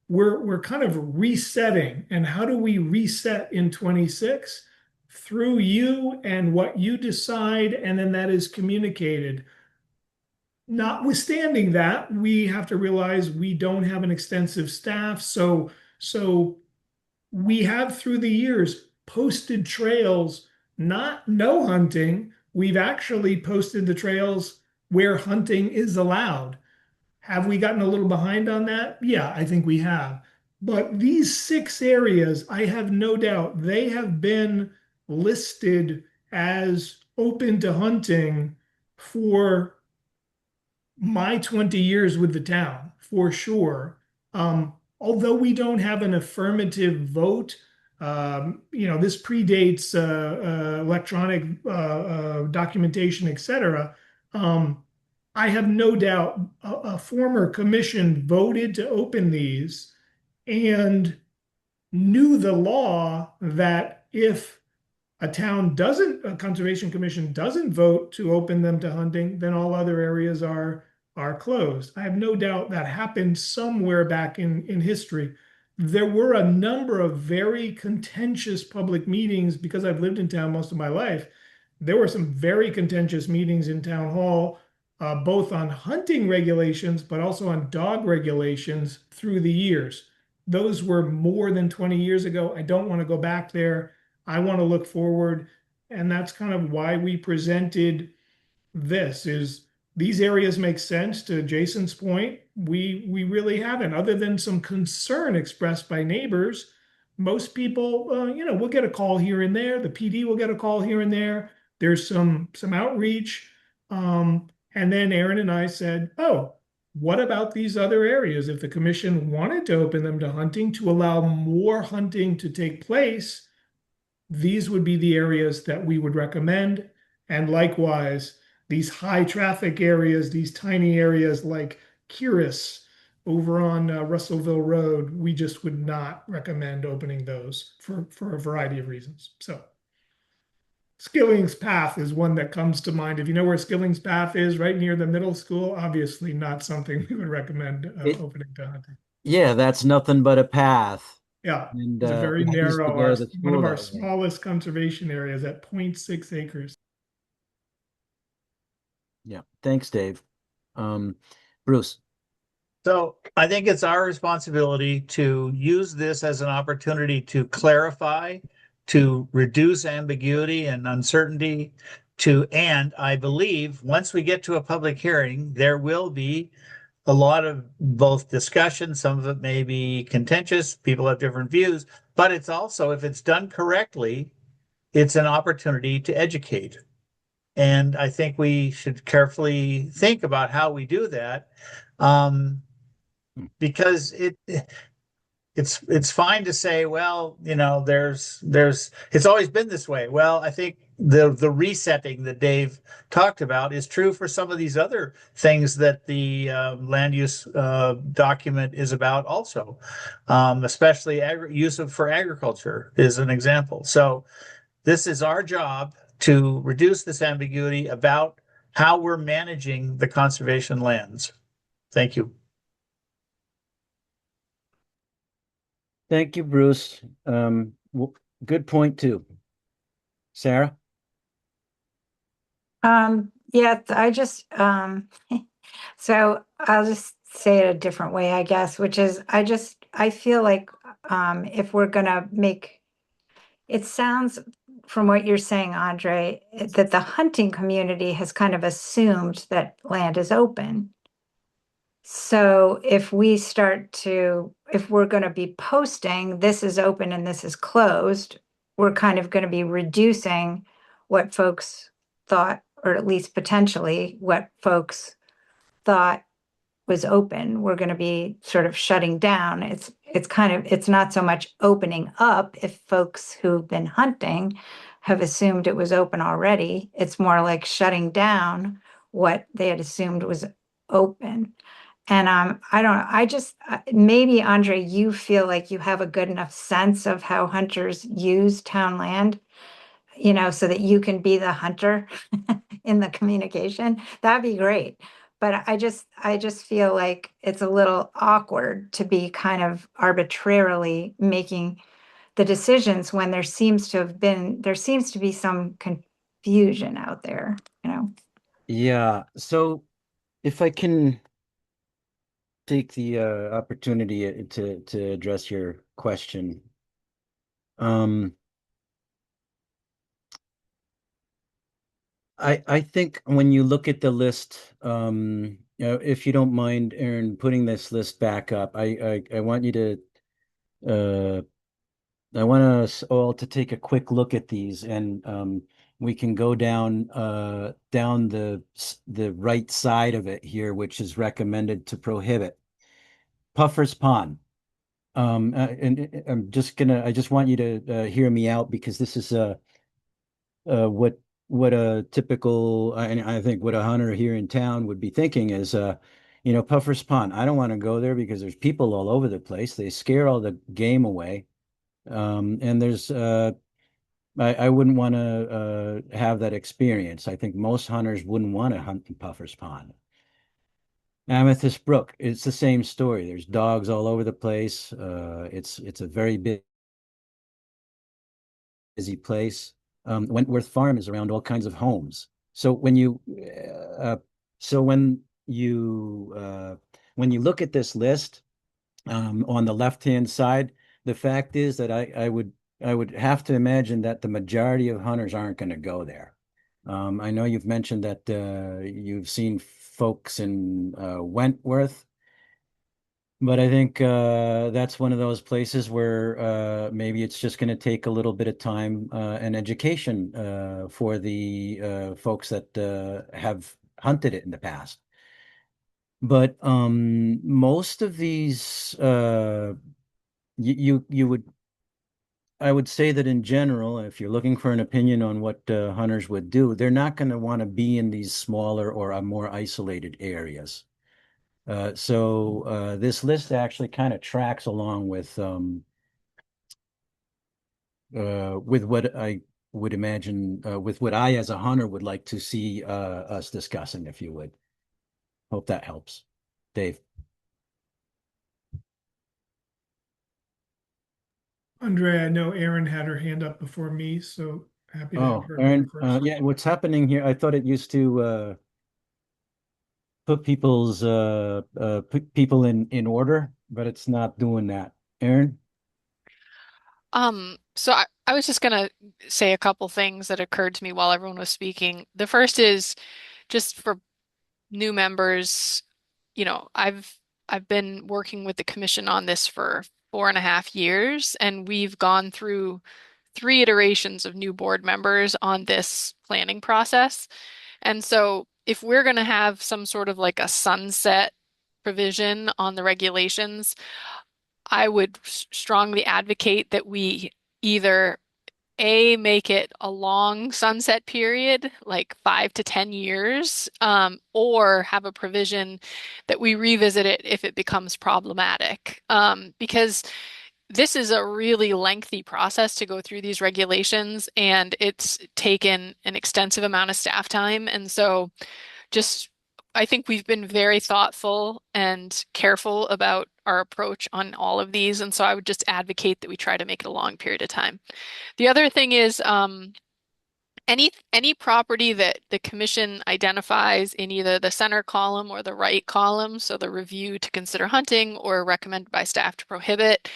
We're kind of resetting. And how do we reset in 26? Through you and what you decide, and then that is communicated. Notwithstanding that, we have to realize we don't have an extensive staff. So we have through the years posted trails, not no hunting. We've actually posted the trails where hunting is allowed. Have we gotten a little behind on that? Yeah, I think we have. But these 6 areas, I have no doubt they have been listed as open to hunting for my 20 years with the town, for sure. Although we don't have an affirmative vote, this predates electronic documentation, et cetera. I have no doubt a former commission voted to open these and knew the law that if a conservation commission doesn't vote to open them to hunting, then all other areas are closed. I have no doubt that happened somewhere back in history. There were a number of very contentious public meetings because I've lived in town most of my life. There were some very contentious meetings in town hall, both on hunting regulations, but also on dog regulations through the years. those were more than 20 years ago. I don't want to go back there. I want to look forward. And that's kind of why we presented this is these areas make sense. To Jason's point, we really haven't, other than some concern expressed by neighbors. Most people, we'll get a call here and there. The PD will get a call here and there. There's some outreach. And then Aaron and I said, oh, what about these other areas? If the commission wanted to open them to hunting to allow more hunting to take place, these would be the areas that we would recommend. And likewise, these high traffic areas, these tiny areas like Curis over on Russellville Road, we just would not recommend opening those for a variety of reasons. So Skilling's Path is one that comes to mind. If you know where Skilling's Path is, right near the middle school, obviously not something we would recommend opening to hunting. Yeah, that's nothing but a path. Yeah, And it's a very I used to narrow, go to one school of our that way. smallest conservation areas at 0.6 acres. Yeah, thanks, Dave. Bruce. So I think it's our responsibility to use this as an opportunity to clarify, to reduce ambiguity and uncertainty, and I believe once we get to a public hearing, there will be a lot of both discussion. Some of it may be contentious. People have different views, but it's also, if it's done correctly, it's an opportunity to educate. And I think we should carefully think about how we do that. Because it's fine to say, well, there's it's always been this way. Well, I think the resetting that Dave talked about is true for some of these other things that the land use document is about also, especially use for agriculture is an example. So this is our job to reduce this ambiguity about how we're managing the conservation lands. Thank you. Thank you, Bruce. Good point too. Sarah? Yeah, I just, so I'll just say it a different way, I guess, which is, I feel like, if we're gonna it sounds from what you're saying, Andre, that the hunting community has kind of assumed that land is open. So if we're going to be posting, this is open and this is closed, we're kind of going to be reducing what folks thought, or at least potentially what folks thought was open. We're going to be sort of shutting down. It's not so much opening up if folks who've been hunting have assumed it was open already. It's more like shutting down what they had assumed was open. And maybe Andre, you feel like you have a good enough sense of how hunters use town land, so that you can be the hunter in the communication. That'd be great. But I just feel like it's a little awkward to be kind of arbitrarily making the decisions when there seems to be some confusion out there, Yeah, so if I can take the opportunity to address your question. I think when you look at the list, if you don't mind, Aaron, putting this list back up, I want you to I want us all to take a quick look at these, and we can go down the right side of it here, which is recommended to prohibit. Puffer's Pond. And I just want you to hear me out, because this is what a typical, and I think what a hunter here in town would be thinking is, Puffer's Pond. I don't want to go there because there's people all over the place. They scare all the game away. And I wouldn't want to have that experience. I think most hunters wouldn't want to hunt in Puffer's Pond. Amethyst Brook, it's the same story. There's dogs all over the place. It's a very busy place. Wentworth Farm is around all kinds of homes. So when you look at this list, on the left-hand side. The fact is that I would have to imagine that the majority of hunters aren't going to go there. I know you've mentioned that you've seen folks in Wentworth, but I think that's one of those places where maybe it's just going to take a little bit of time and education for the folks that have hunted it in the past. But most of these you would I would say that in general, if you're looking for an opinion on what hunters would do, they're not going to want to be in these smaller or more isolated areas. So this list actually kind of tracks along with what I would imagine with what I as a hunter would like to see us discussing, if you would. Hope that helps. Dave. Andre, I know Erin had her hand up before me, so happy to have Oh, her go Aaron, first. yeah, what's happening here? I thought it used to put people's put people in order, but it's not doing that. Aaron? So I was just gonna say a couple things that occurred to me while everyone was speaking. The first is just for new members, I've been working with the commission on this for 4.5 years, and we've gone through 3 iterations of new board members on this planning process. And so if we're going to have some sort of like a sunset provision on the regulations, I would strongly advocate that we either make it a long sunset period, like 5 to 10 years, or have a provision that we revisit it if it becomes problematic. Because this is a really lengthy process to go through these regulations, and it's taken an extensive amount of staff time. And so just I think we've been very thoughtful and careful about our approach on all of these. And so I would just advocate that we try to make it a long period of time. The other thing is any property that the commission identifies in either the center column or the right column, so the review to consider hunting or recommended by staff to prohibit.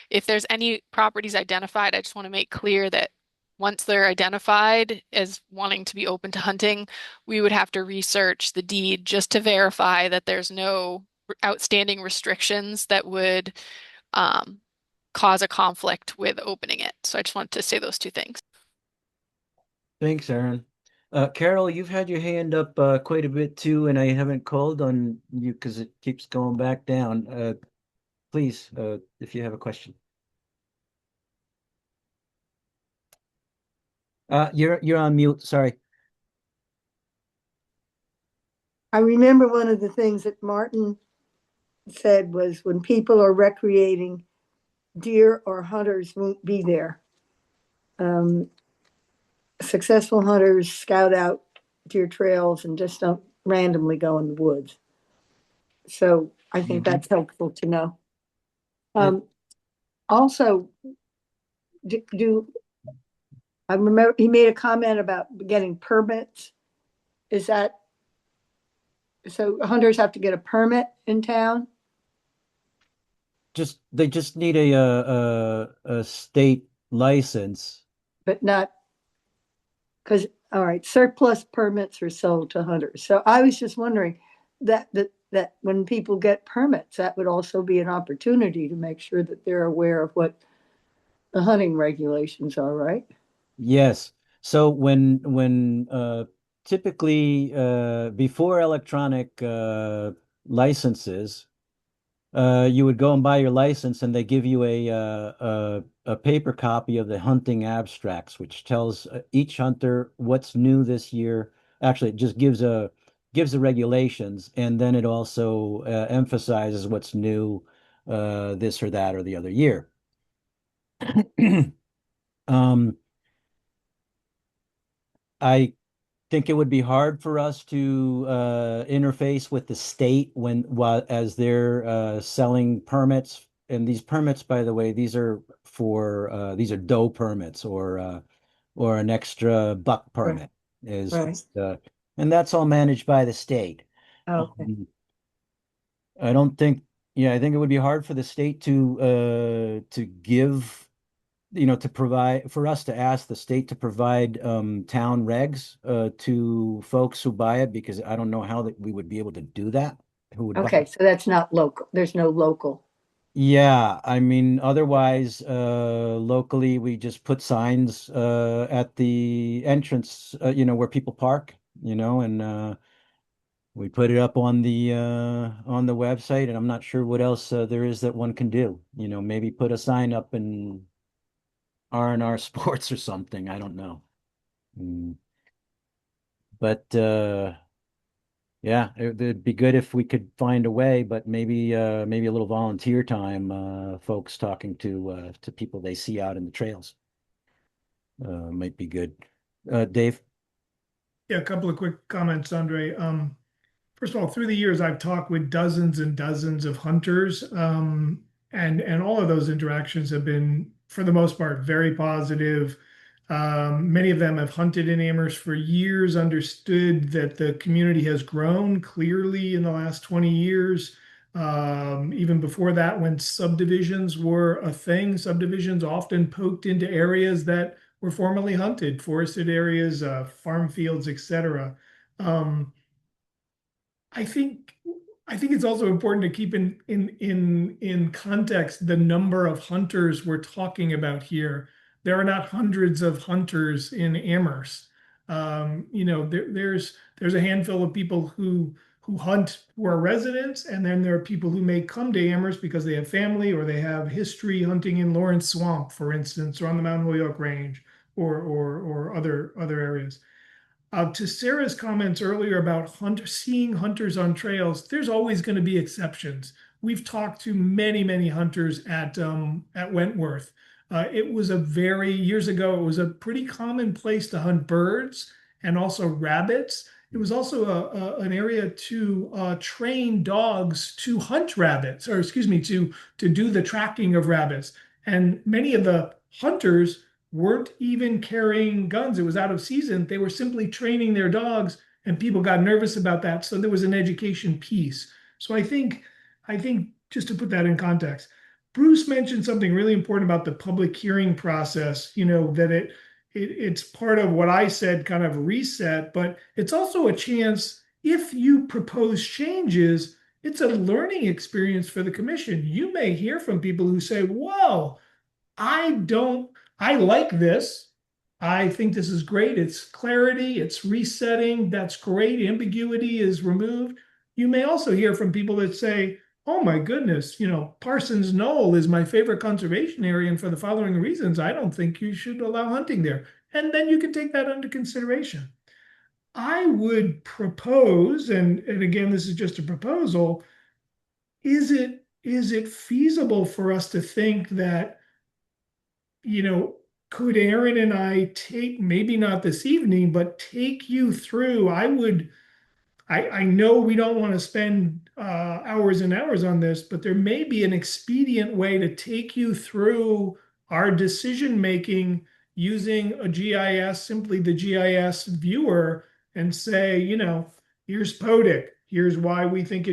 If there's any properties identified, I just want to make clear that once they're identified as wanting to be open to hunting, we would have to research the deed just to verify that there's no outstanding restrictions that would cause a conflict with opening it. So I just wanted to say those 2 things. Thanks, Aaron. Carol, you've had your hand up quite a bit too, and I haven't called on you because it keeps going back down. Please, if you have a question. You're on mute. Sorry. I remember one of the things that Martin said was when people are recreating, deer or hunters won't be there. Successful hunters scout out deer trails and just don't randomly go in the woods. So I think that's helpful to know. Also, I remember he made a comment about getting permits. Is that so? Hunters have to get a permit in town? They just need a state license. But not because, all right, surplus permits are sold to hunters. So I was just wondering that when people get permits, that would also be an opportunity to make sure that they're aware of what the hunting regulations are, right? Yes. So when typically before electronic licenses, you would go and buy your license, and they give you a paper copy of the hunting abstracts, which tells each hunter what's new this year. Actually, it just gives the regulations, and then it also emphasizes what's new this or that or the other year. I think it would be hard for us to interface with the state as they're selling permits. And these permits, by the way, these are doe permits or an extra buck permit Right. and that's all managed by the state. Okay. I don't think Yeah, I think it would be hard for the state to give, to provide, for us to ask the state to provide town regs to folks who buy it, because I don't know how that we would be able to do that. Who would buy Okay, it? so that's not local. There's no local. Yeah, I mean, otherwise, locally, we just put signs at the entrance, where people park, and we put it up on the website, and I'm not sure what else there is that one can do. Maybe put a sign up in R&R Sports or something. I don't know. Mm. But yeah, it'd be good if we could find a way, but maybe a little volunteer time, folks talking to people they see out in the trails might be good. Dave? Yeah, a couple of quick comments, Andre. First of all, through the years, I've talked with dozens and dozens of hunters, and all of those interactions have been, for the most part, very positive. Many of them have hunted in Amherst for years, understood that the community has grown clearly in the last 20 years. Even before that, when subdivisions were a thing, subdivisions often poked into areas that were formerly hunted, forested areas, farm fields, etc. Um, I think I think it's also important to keep in context the number of hunters we're talking about here. There are not hundreds of hunters in Amherst. There's a handful of people who hunt who are residents, and then there are people who may come to Amherst because they have family or they have history hunting in Lawrence Swamp, for instance, or on the Mount Holyoke Range, or other areas. To Sarah's comments earlier about seeing hunters on trails, there's always going to be exceptions. We've talked to many hunters at Wentworth. It was years ago, it was a pretty common place to hunt birds and also rabbits. It was also an area to train dogs to hunt rabbits, or excuse me, to do the tracking of rabbits. And many of the hunters weren't even carrying guns. It was out of season. They were simply training their dogs, and people got nervous about that. So there was an education piece. So I think just to put that in context, Bruce mentioned something really important about the public hearing process. That it's part of what I said, kind of reset, but it's also a chance if you propose changes. It's a learning experience for the commission. You may hear from people who say, "Whoa, I don't, I like this. I think this is great. It's clarity, it's resetting. That's great. Ambiguity is removed." You may also hear from people that say, "Oh my goodness, Parsons Knoll is my favorite conservation area, and for the following reasons, I don't think you should allow hunting there." And then you can take that under consideration. I would propose, and again, this is just a proposal, is it feasible for us to think that could Aaron and I take, maybe not this evening, but take you through? I know we don't want to spend hours and hours on this, but there may be an expedient way to take you through our decision making using a GIS, simply the GIS viewer, and say, here's Podick. Here's why we think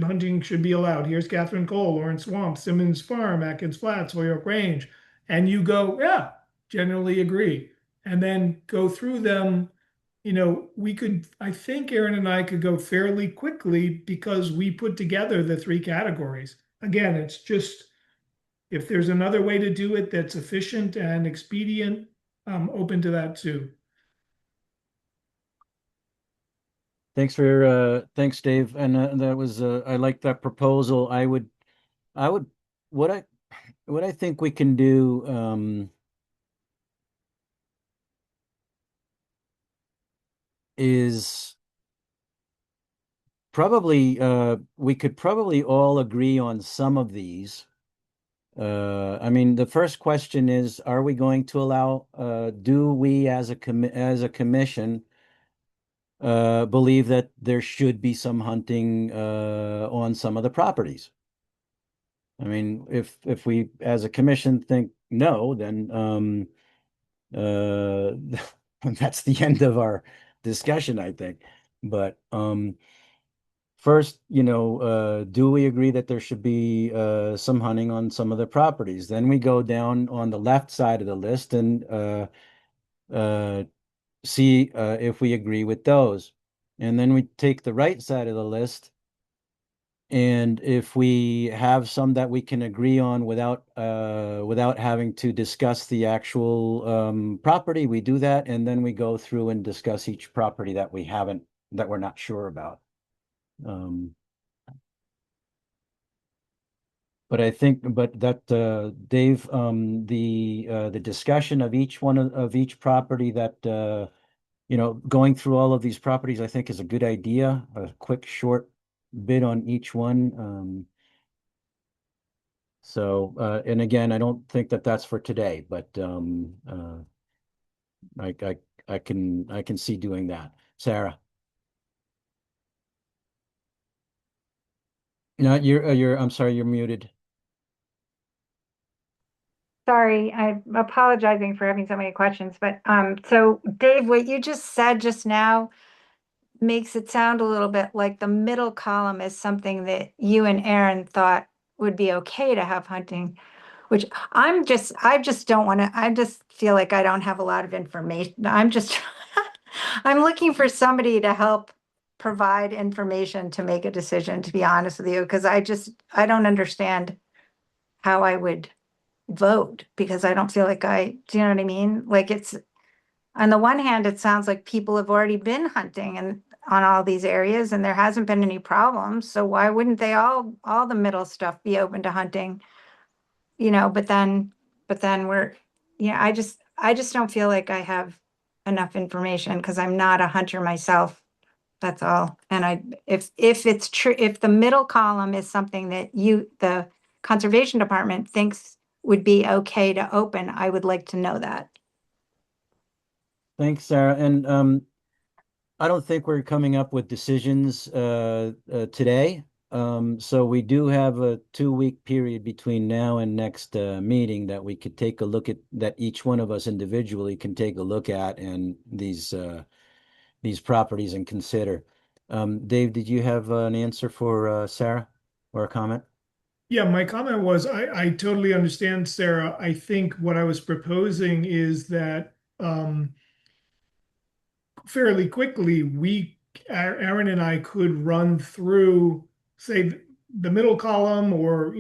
hunting should be allowed. Here's Catherine Cole, Lawrence Swamp, Simmons Farm, Atkins Flats, Holyoke Range. And you go, yeah, generally agree. And then go through them. I think Aaron and I could go fairly quickly because we put together the three categories. Again, it's just, if there's another way to do it that's efficient and expedient, I'm open to that too. Thanks, Dave. And that was I like that proposal. I would what I what I think we can do is probably we could probably all agree on some of these. I mean, the first question is, are we going to allow, do we as a commission believe that there should be some hunting on some of the properties? I mean, if we as a commission think no, then that's the end of our discussion, I think. But first, do we agree that there should be some hunting on some of the properties? Then we go down on the left side of the list and uh, see if we agree with those. And then we take the right side of the list. And if we have some that we can agree on without having to discuss the actual property, we do that, and then we go through and discuss each property that we're not sure about. But I think, but that Dave, the discussion of each one of each property that going through all of these properties, I think is a good idea. A quick, short bit on each one. And again, I don't think that that's for today, but I can see doing that. Sarah. No, I'm sorry, you're muted. Sorry, I'm apologizing for having so many questions, but so Dave, what you just said just now makes it sound a little bit like the middle column is something that you and Aaron thought would be okay to have hunting, which I just don't want to, I just feel like I don't have a lot of information. I'm looking for somebody to help provide information to make a decision, to be honest with you, because I don't understand how I would vote because I don't feel like do you know what I mean? Like on the one hand, it sounds like people have already been hunting and on all these areas and there hasn't been any problems. So why wouldn't they all the middle stuff be open to hunting? But then I just don't feel like I have enough information because I'm not a hunter myself. That's all. And if it's true, if the middle column is something that the conservation department thinks would be okay to open, I would like to know that. Thanks, Sarah. And I don't think we're coming up with decisions today. So we do have a 2-week period between now and next meeting that we could take a look at, that each one of us individually can take a look at, and these properties and consider. Dave, did you have an answer for Sarah or a comment? Yeah, my comment was I totally understand, Sarah. I think what I was proposing is that fairly quickly, Aaron and I could run through, say, the middle column, or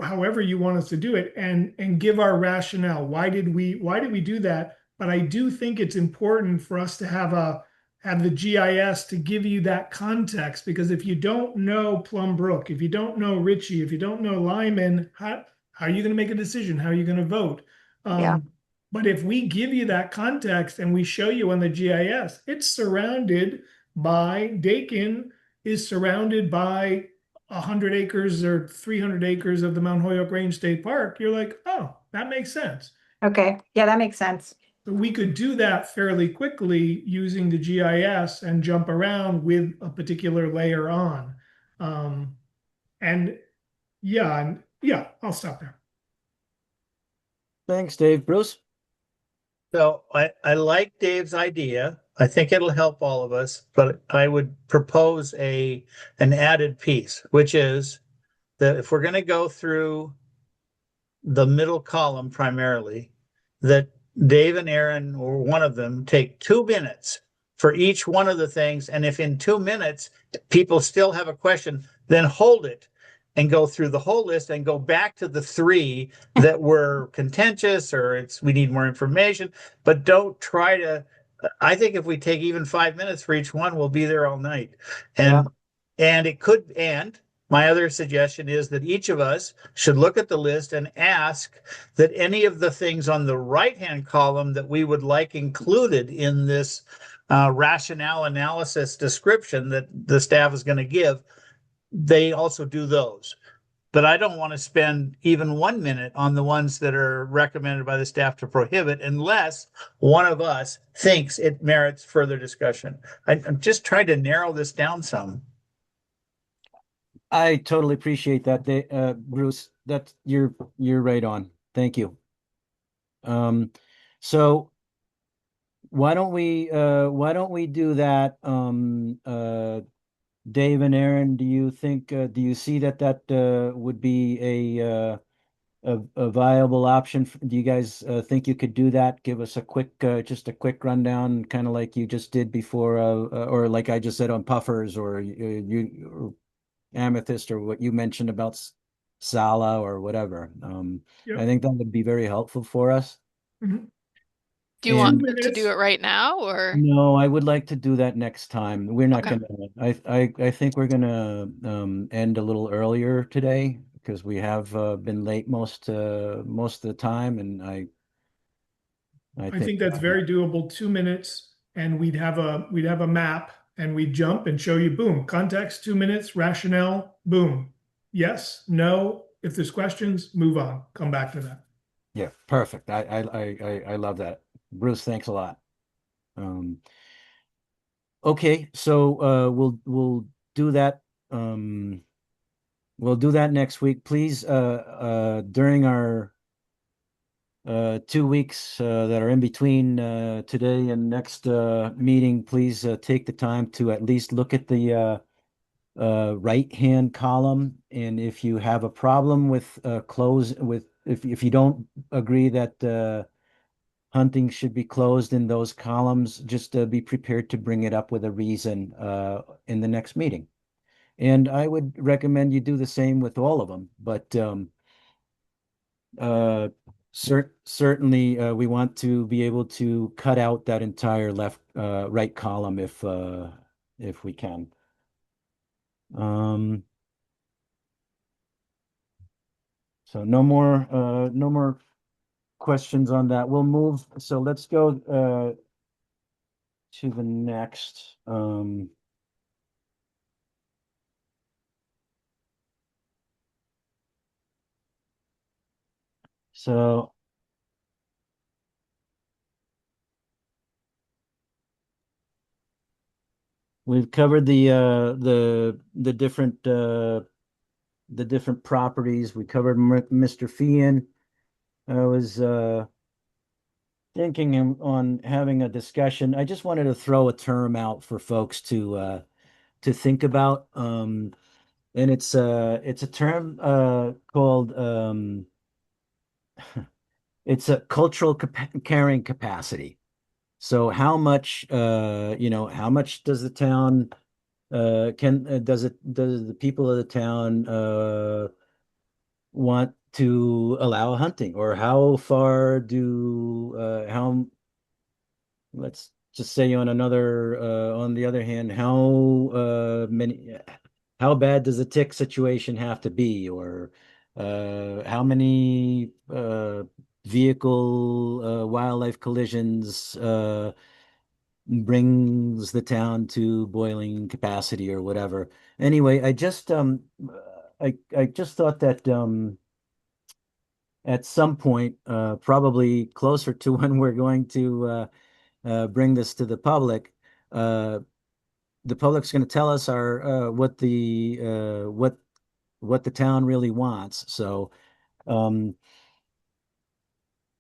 however you want us to do it, and give our rationale. Why did we do that? But I do think it's important for us to have the GIS to give you that context, because if you don't know Plum Brook, if you don't know Ritchie, if you don't know Lyman, how are you going to make a decision? How are you going to vote? Yeah. But if we give you that context and we show you on the GIS, it's surrounded by, Dakin is surrounded by 100 acres or 300 acres of the Mount Holyoke Range State Park, you're like, oh, that makes sense. Okay. Yeah, that makes sense. But we could do that fairly quickly using the GIS and jump around with a particular layer on. And yeah, I'll stop there. Thanks, Dave. Bruce? So I like Dave's idea. I think it'll help all of us, but I would propose an added piece, which is that if we're going to go through the middle column primarily, that Dave and Aaron, or one of them, take 2 minutes for each one of the things. And if in 2 minutes people still have a question, then hold it and go through the whole list and go back to the 3 that were contentious, or we need more information, but don't try to. I think if we take even 5 minutes for each one, we'll be there all night. And my other suggestion is that each of us should look at the list and ask that any of the things on the right-hand column that we would like included in this rationale analysis description that the staff is going to give, they also do those. But I don't want to spend even 1 minute on the ones that are recommended by the staff to prohibit unless one of us thinks it merits further discussion. I'm just trying to narrow this down some. I totally appreciate that, Bruce. That you're right on. Thank you. So why don't we do that Dave and Aaron, do you think, do you see that would be a viable option? Do you guys think you could do that? Give us a quick, just a quick rundown, kind of like you just did before, or like I just said on puffers, or or amethyst, or what you mentioned about Sala or whatever. I Yep. think that would be very helpful for us. Mhm. Do you want And 2 to do minutes. it right now or? no, I would like to do that next time. We're not Okay. gonna, I think we're gonna end a little earlier today because we have been late most of the time, and I I think think that's very doable, 2 minutes, and we'd have a map and we'd jump and show you, boom, context, 2 minutes, rationale, boom. Yes, no, if there's questions, move on, come back to that. yeah, perfect. I love that. Bruce, thanks a lot. Um, okay, so we'll do that. Um, we'll do that next week. Please, during our 2 weeks that are in between today and next meeting, please take the time to at least look at the right-hand column. And if you have a problem with if you don't agree that hunting should be closed in those columns, just be prepared to bring it up with a reason in the next meeting. And I would recommend you do the same with all of them, but uh, certainly, we want to be able to cut out that entire right column if we can. Um, so no more questions on that. We'll move. So let's go to the next. So we've covered the different properties. We covered Mr. Fian. I was thinking on having a discussion. I just wanted to throw a term out for folks to think about. And it's a term called it's a cultural carrying capacity. So how much how much does the town can does the people of the town want to allow hunting, or how far do how let's just say on the other hand, how bad does the tick situation have to be, or how many vehicle wildlife collisions brings the town to boiling capacity or whatever. Anyway, I just thought that at some point, probably closer to when we're going to bring this to uh, the public's going to tell us our what the town really wants. So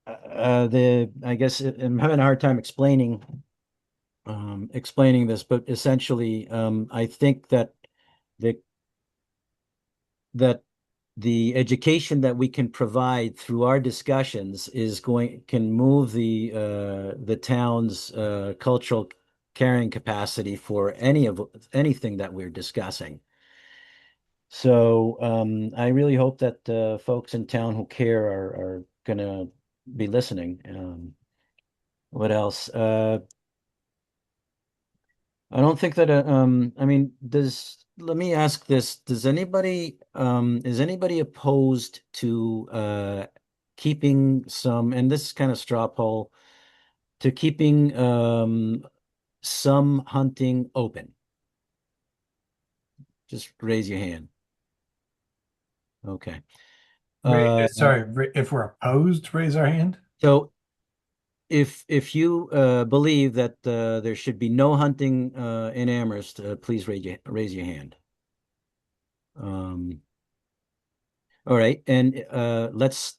the I guess I'm having a hard time explaining this, but essentially, I think the that the education that we can provide through our discussions can move the town's cultural carrying capacity for anything that we're discussing. So I really hope that folks in town who care are gonna be listening. What else? I don't think that I mean, let me ask this. Is anybody opposed to keeping some, and this is kind of straw poll, to keeping some hunting open? Just raise your hand. Okay. Sorry, if we're opposed, raise our hand. So if you believe that there should be no hunting in Amherst, please raise your hand. Um, all right, and let's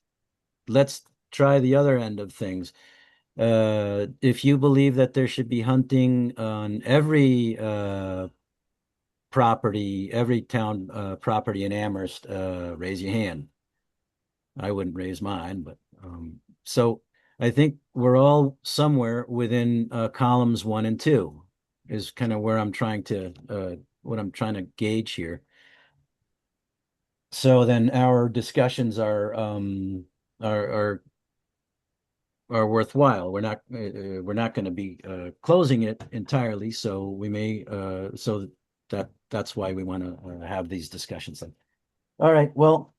try the other end of things. If you believe that there should be hunting on every every town property in Amherst, raise your hand. I wouldn't raise mine, but so I think we're all somewhere within columns 1 and 2 is kind of where I'm trying to what I'm trying to gauge here. So then our discussions are are worthwhile. We're not going to be closing it entirely, so we may so that's why we want to have these discussions then. All right, well,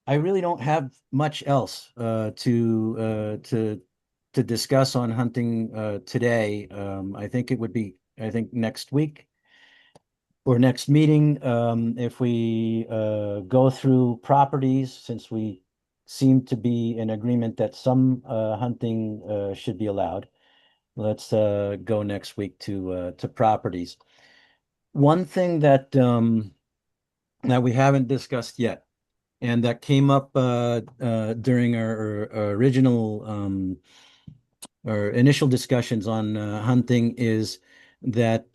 I really don't have much else to discuss on hunting today. I think next week or next meeting, if we go through properties, since we seem to be in agreement that some hunting should be allowed. Let's go next week to properties. One thing that we haven't discussed yet, and that came up during our original our initial discussions on hunting, is that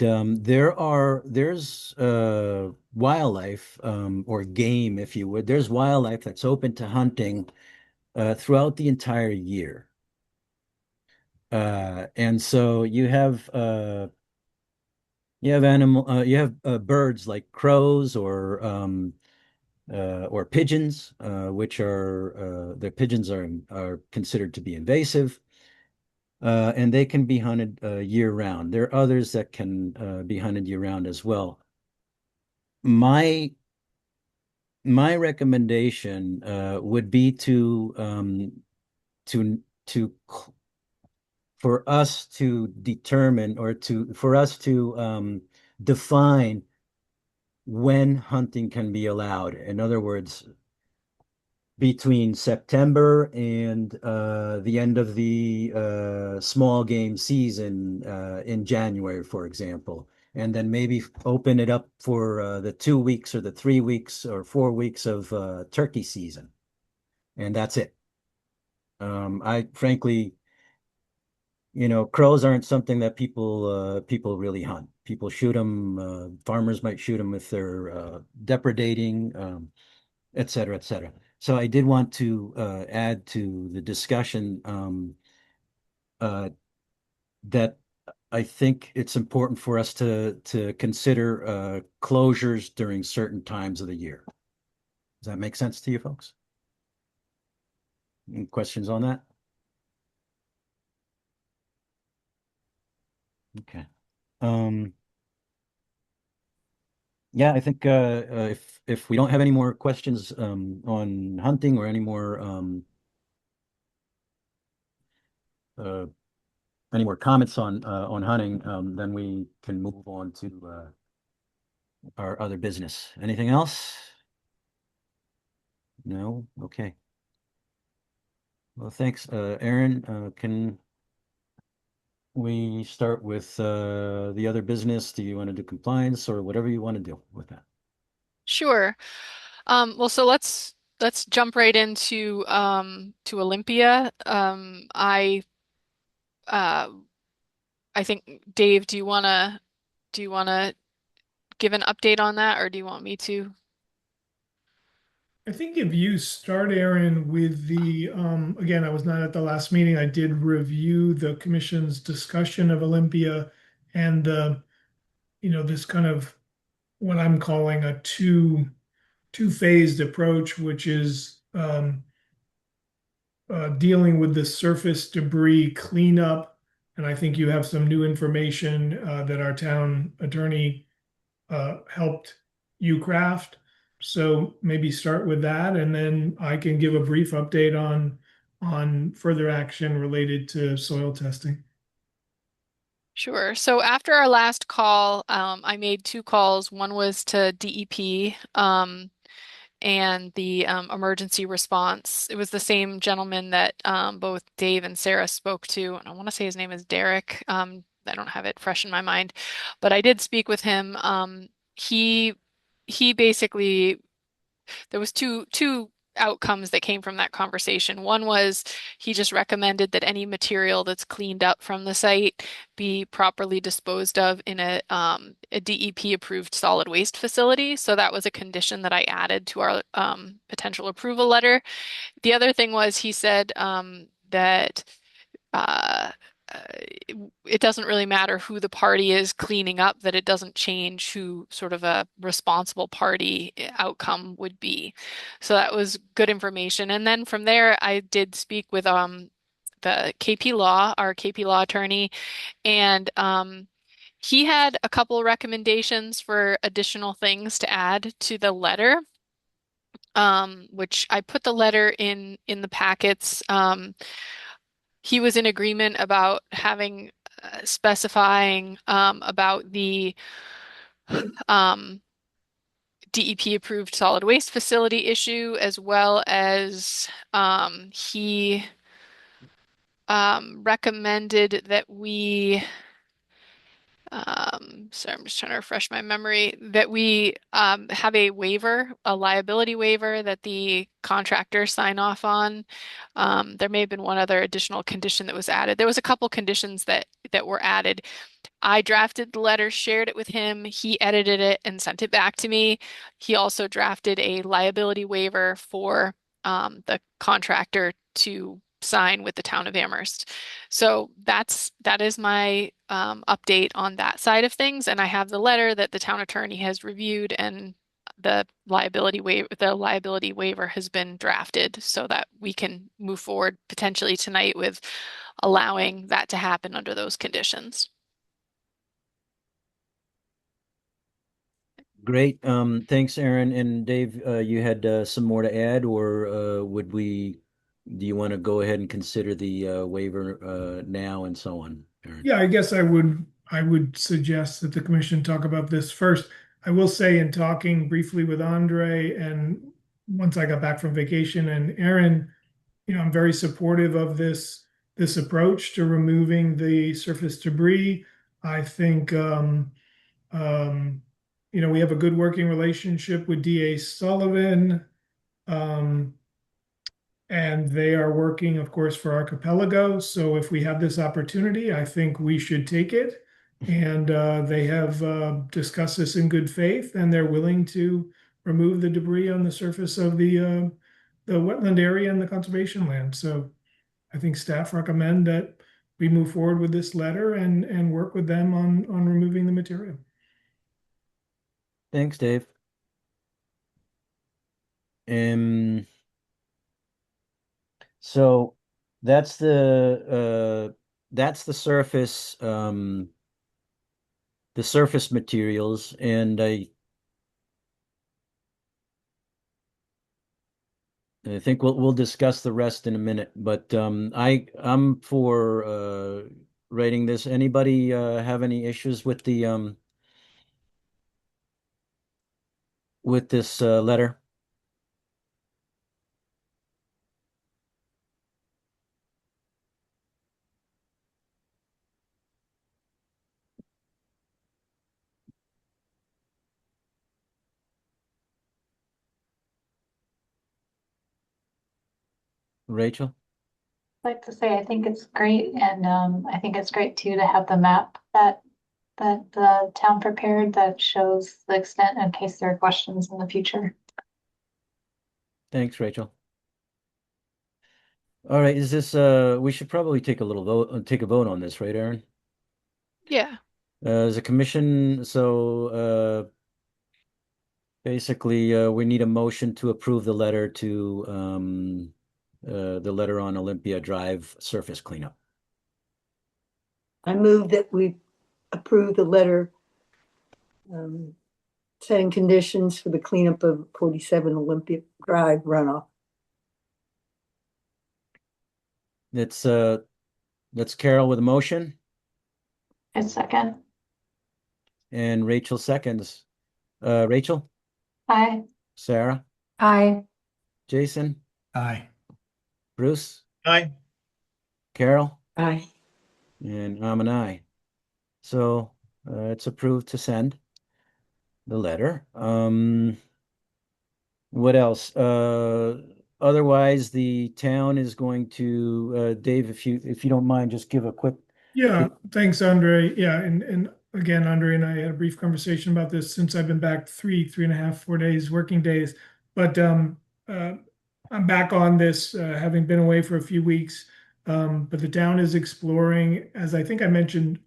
there's wildlife or game, if you would. There's wildlife that's open to hunting throughout the entire year. And so you have birds like crows or pigeons, which are the pigeons are considered to be invasive, and they can be hunted year round. There are others that can be hunted year round as well. My my recommendation would be to for us to determine or to for us to define when hunting can be allowed. In other words, between September and the end of the small game season in January, for example, and then maybe open it up for the 2 weeks or the 3 weeks or 4 weeks of turkey season, and that's it. I frankly, crows aren't something that people really hunt. People shoot them. Farmers might shoot them if they're depredating, et cetera, et cetera. So I did want to add to the discussion that I think it's important for us to consider closures during certain times of the year. Does that make sense to you folks? Any questions on that? Okay. Yeah, I think if we don't have any more questions on hunting or uh, any more comments on hunting, then we can move on to our other business. Anything else? No? Okay. Well, thanks, Aaron. Can we start with the other business? Do you want to do compliance or whatever you want to do with that? Sure. Well, so let's jump right into to Olympia. Uh I think Dave, do you wanna give an update on that, or do you want me to? I think if you start, Aaron, with again, I was not at the last meeting. I did review the commission's discussion of Olympia and this kind of what I'm calling a two-phased approach, which is dealing with the surface debris cleanup. And I think you have some new information that our town attorney helped you craft. So maybe start with that, and then I can give a brief update on further action related to soil testing. Sure. So after our last call, I made two calls. One was to DEP, and the emergency response. It was the same gentleman that both Dave and Sarah spoke to, and I want to say his name is Derek. I don't have it fresh in my mind, but I did speak with him. He basically, there was two outcomes that came from that conversation. One was he just recommended that any material that's cleaned up from the site be properly disposed of in a DEP approved solid waste facility. So that was a condition that I added to our potential approval letter. The other thing was he said that uh, it doesn't really matter who the party is cleaning up, that it doesn't change who sort of a responsible party outcome would be. So that was good information. And then from there, I did speak with the KP Law, our KP Law attorney, and he had a couple recommendations for additional things to add to the letter. Which I put the letter in the packets. He was in agreement about having specifying about the DEP approved solid waste facility issue, as well as he recommended that we sorry, I'm just trying to refresh my memory, that we have a waiver, a liability waiver that the contractor sign off on. There may have been one other additional condition that was added. There was a couple conditions that were added. I drafted the letter, shared it with him. He edited it and sent it back to me. He also drafted a liability waiver for the contractor to sign with the town of Amherst. So that is my update on that side of things. And I have the letter that the town attorney has reviewed, and the liability waiver has been drafted so that we can move forward potentially tonight with allowing that to happen under those conditions. Great. Thanks, Aaron. And Dave, you had some more to add, or do you want to go ahead and consider the waiver now and so on, Aaron? Yeah, I guess I would suggest that the commission talk about this first. I will say, in talking briefly with Andre, and once I got back from vacation, and Aaron, I'm very supportive of this approach to removing the surface debris. I think we have a good working relationship with DA Sullivan. And they are working, of course, for Archipelago. So if we have this opportunity, I think we should take it. And they have discussed this in good faith, and they're willing to remove the debris on the surface of the wetland area and the conservation land. So I think staff recommend that we move forward with this letter and work with them on removing the material. Thanks, Dave. So that's the surface materials, and I think we'll discuss the rest in a minute. But I'm for writing this. Anybody have any issues with the with this letter? Rachel? Like to say, I think it's great, and I think it's great too to have the map that the town prepared that shows the extent in case there are questions in the future. Thanks, Rachel. All right, is this we should probably take a vote on this, right, Aaron? Yeah. As a commission, so basically we need a motion to approve the letter to the letter on Olympia Drive surface cleanup. I move that we approve the letter setting conditions for the cleanup of 47 Olympia Drive runoff. That's Carol with a motion, A second. and Rachel seconds. Rachel, Aye. Sarah, Aye. Jason, Aye. Bruce, Aye. Carol, Aye. and I'm an aye. So it's approved to send the letter. What else? otherwise, the town is going to, Dave, if you don't mind, just give a quick. Yeah, thanks, Andre. Yeah, and again, Andre and I had a brief conversation about this since I've been back 3.5, 4 days, working days. But uh, I'm back on this, having been away for a few weeks. But the town is exploring, as I think I mentioned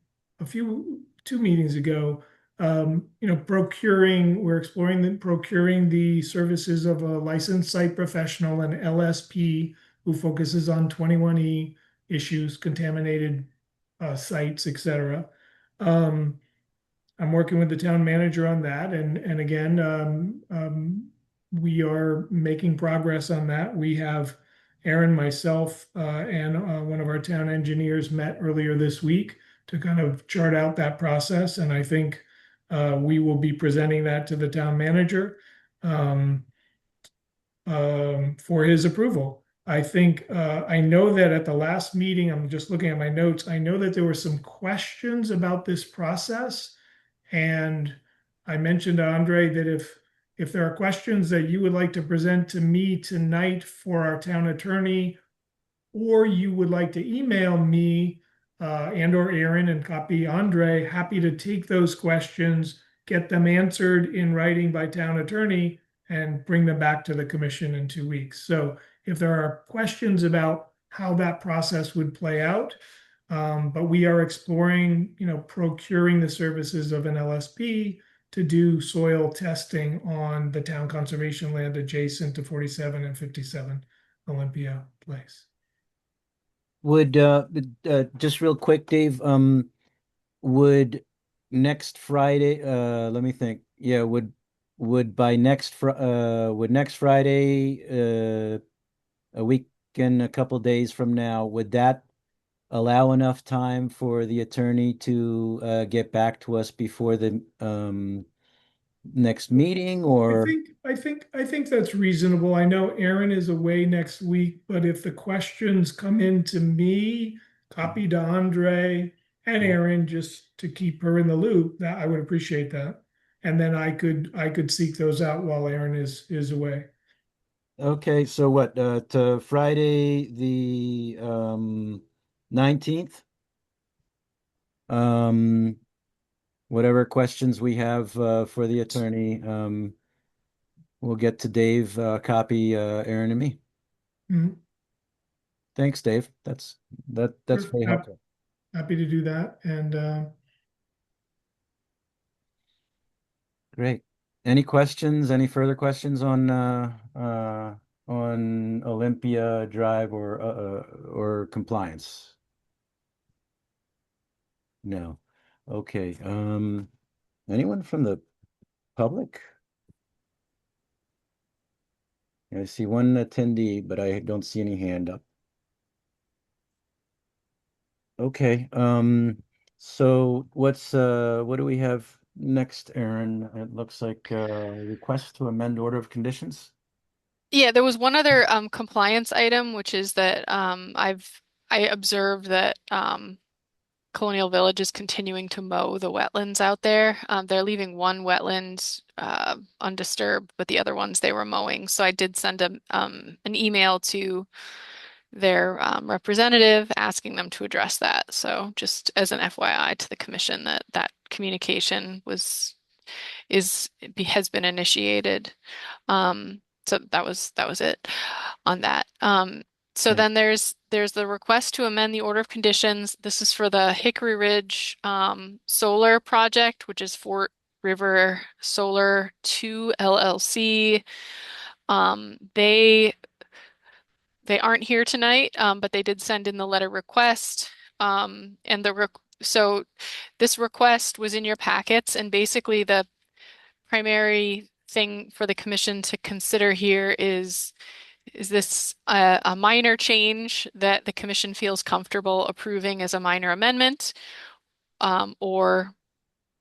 two meetings ago, we're exploring procuring the services of a licensed site professional, an LSP, who focuses on 21E issues, contaminated sites, etc. Um, I'm working with the town manager on that, and again, we are making progress on that. We have Aaron, myself, and one of our town engineers met earlier this week to kind of chart out that process, and I think we will be presenting that to the town manager um, for his approval. I think I know that at the last meeting, I'm just looking at my notes. I know that there were some questions about this process, and I mentioned to Andre that if there are questions that you would like to present to me tonight for our town attorney, or you would like to email me and or Aaron and copy Andre, happy to take those questions, get them answered in writing by town attorney, and bring them back to the commission in 2 weeks. So if there are questions about how that process would play out, but we are exploring, procuring the services of an LSP to do soil testing on the town conservation land adjacent to 47 and 57 Olympia Place. Would just real quick, Dave, would next Friday, let me think. Yeah, would next Friday, a week and a couple days from now, would that allow enough time for the attorney to get back to us before the next meeting, I or? think I think that's reasonable. I know Aaron is away next week, but if the questions come in to me, copy to Andre and Aaron just to keep her in the loop, that I would appreciate that. And then I could seek those out while Aaron is away. Okay, so what, to Friday the 19th? Um, whatever questions we have for the attorney, we'll get to Dave, copy Aaron and me. Mhm. Thanks, Dave. That's very helpful. Happy to do that. And Great. Any questions? Any further questions on Olympia Drive or compliance? No. Okay. Anyone from the public? I see one attendee, but I don't see any hand up. Okay. So what do we have next, Aaron? It looks like request to amend order of conditions. Yeah, there was one other compliance item, which is that I observed that Colonial Village is continuing to mow the wetlands out there. They're leaving one wetland undisturbed, but the other ones they were mowing. So I did send an email to their representative asking them to address that. So just as an FYI to the commission that that communication has been initiated. So that was it on that. So Okay. then there's the request to amend the order of conditions. This is for the Hickory Ridge solar project, which is Fort River Solar 2 LLC. They aren't here tonight, but they did send in the letter request. And so this request was in your packets, and basically the primary thing for the commission to consider here is this a minor change that the commission feels comfortable approving as a minor amendment, or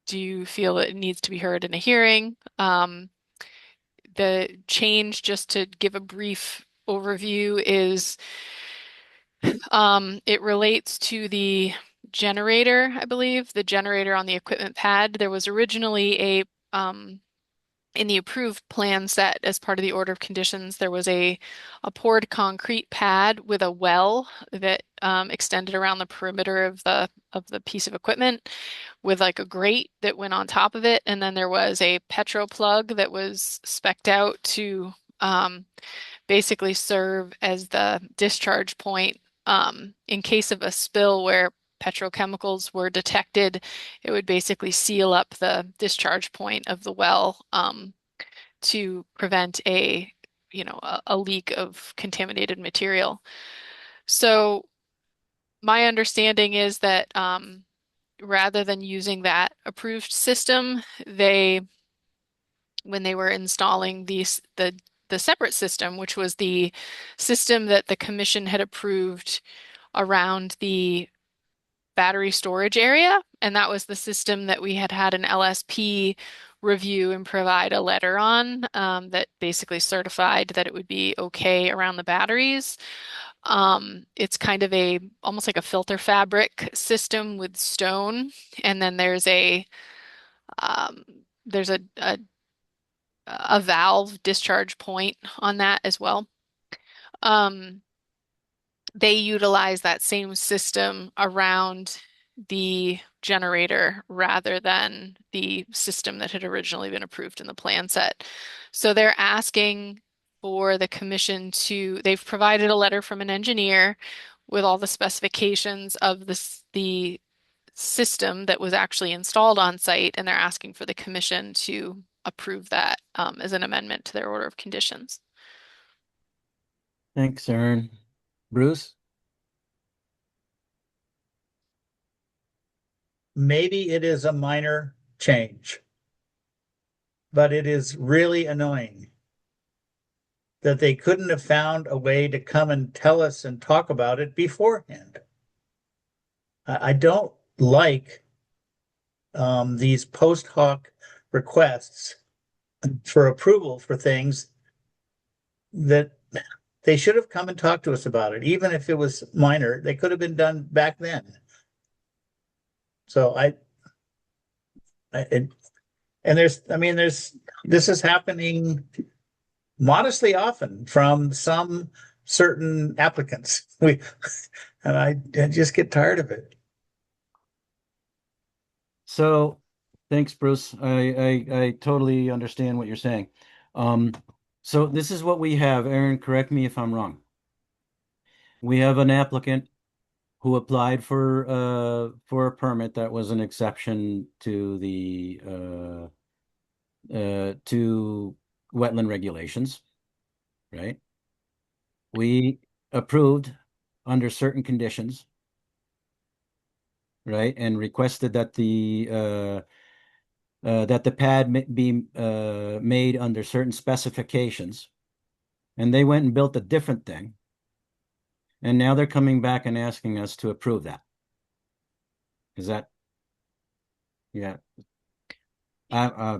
do you feel it needs to be heard in a hearing? The change, just to give a brief overview, is it relates to the generator, I believe, the generator on the equipment pad. There was originally a in the approved plan set as part of the order of conditions, there was a poured concrete pad with a well that extended around the perimeter of the piece of equipment with like a grate that went on top of it. And then there was a petro plug that was spec'd out to basically serve as the discharge point in case of a spill where petrochemicals were detected. It would basically seal up the discharge point of the well to prevent a leak of contaminated material. So my understanding is that rather than using that approved system, when they were installing the separate system, which was the system that the commission had approved around the battery storage area, and that was the system that we had an LSP review and provide a letter on that basically certified that it would be okay around the batteries. It's kind of almost like a filter fabric system with stone, and then there's a valve discharge point on that as well. They utilize that same system around the generator rather than the system that had originally been approved in the plan set. So they're asking for the commission they've provided a letter from an engineer with all the specifications of the system that was actually installed on site, and they're asking for the commission to approve that as an amendment to their order of conditions. Thanks, Aaron. Bruce? Maybe it is a minor change, but it is really annoying that they couldn't have found a way to come and tell us and talk about it beforehand. I don't like these post hoc requests for approval for things that they should have come and talked to us about it. Even if it was minor, they could have been done back then. So this is happening modestly often from some certain applicants. I just get tired of it. So thanks, Bruce. I totally understand what you're saying. So this is what we have. Aaron, correct me if I'm wrong. We have an applicant who applied for a permit that was an exception to the to wetland regulations, right? We approved under certain conditions, right? And requested that the pad be made under certain specifications. And they went and built a different thing. And now they're coming back and asking us to approve that. Is that, yeah. I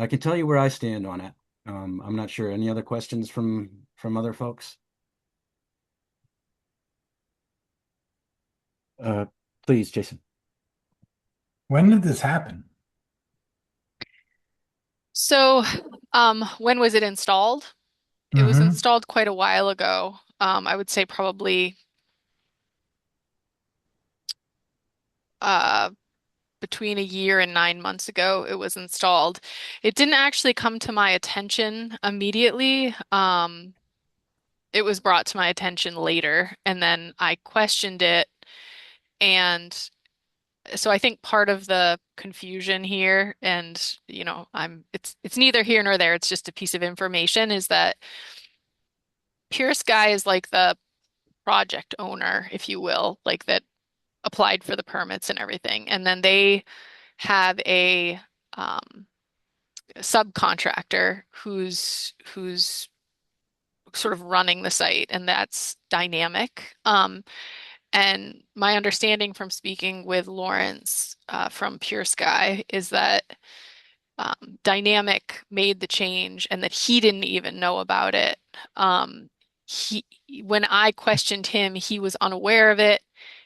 can tell you where I stand on it. I'm not sure. Any other questions from other folks? Please, Jason. When did this happen? So, when was it installed? It was installed quite a while ago. I would say probably between a year and 9 months ago it was installed. It didn't actually come to my attention immediately. It was brought to my attention later, and then I questioned it. And so I think part of the confusion here, and it's neither here nor there, it's just a piece of information, is that Pure Sky is like the project owner, if you will, like that applied for the permits and everything. And then they have a subcontractor who's sort of running the site, and that's Dynamic. And my understanding from speaking with Lawrence from Pure Sky is that Dynamic made the change and that he didn't even know about it. When I questioned him, he was unaware of it.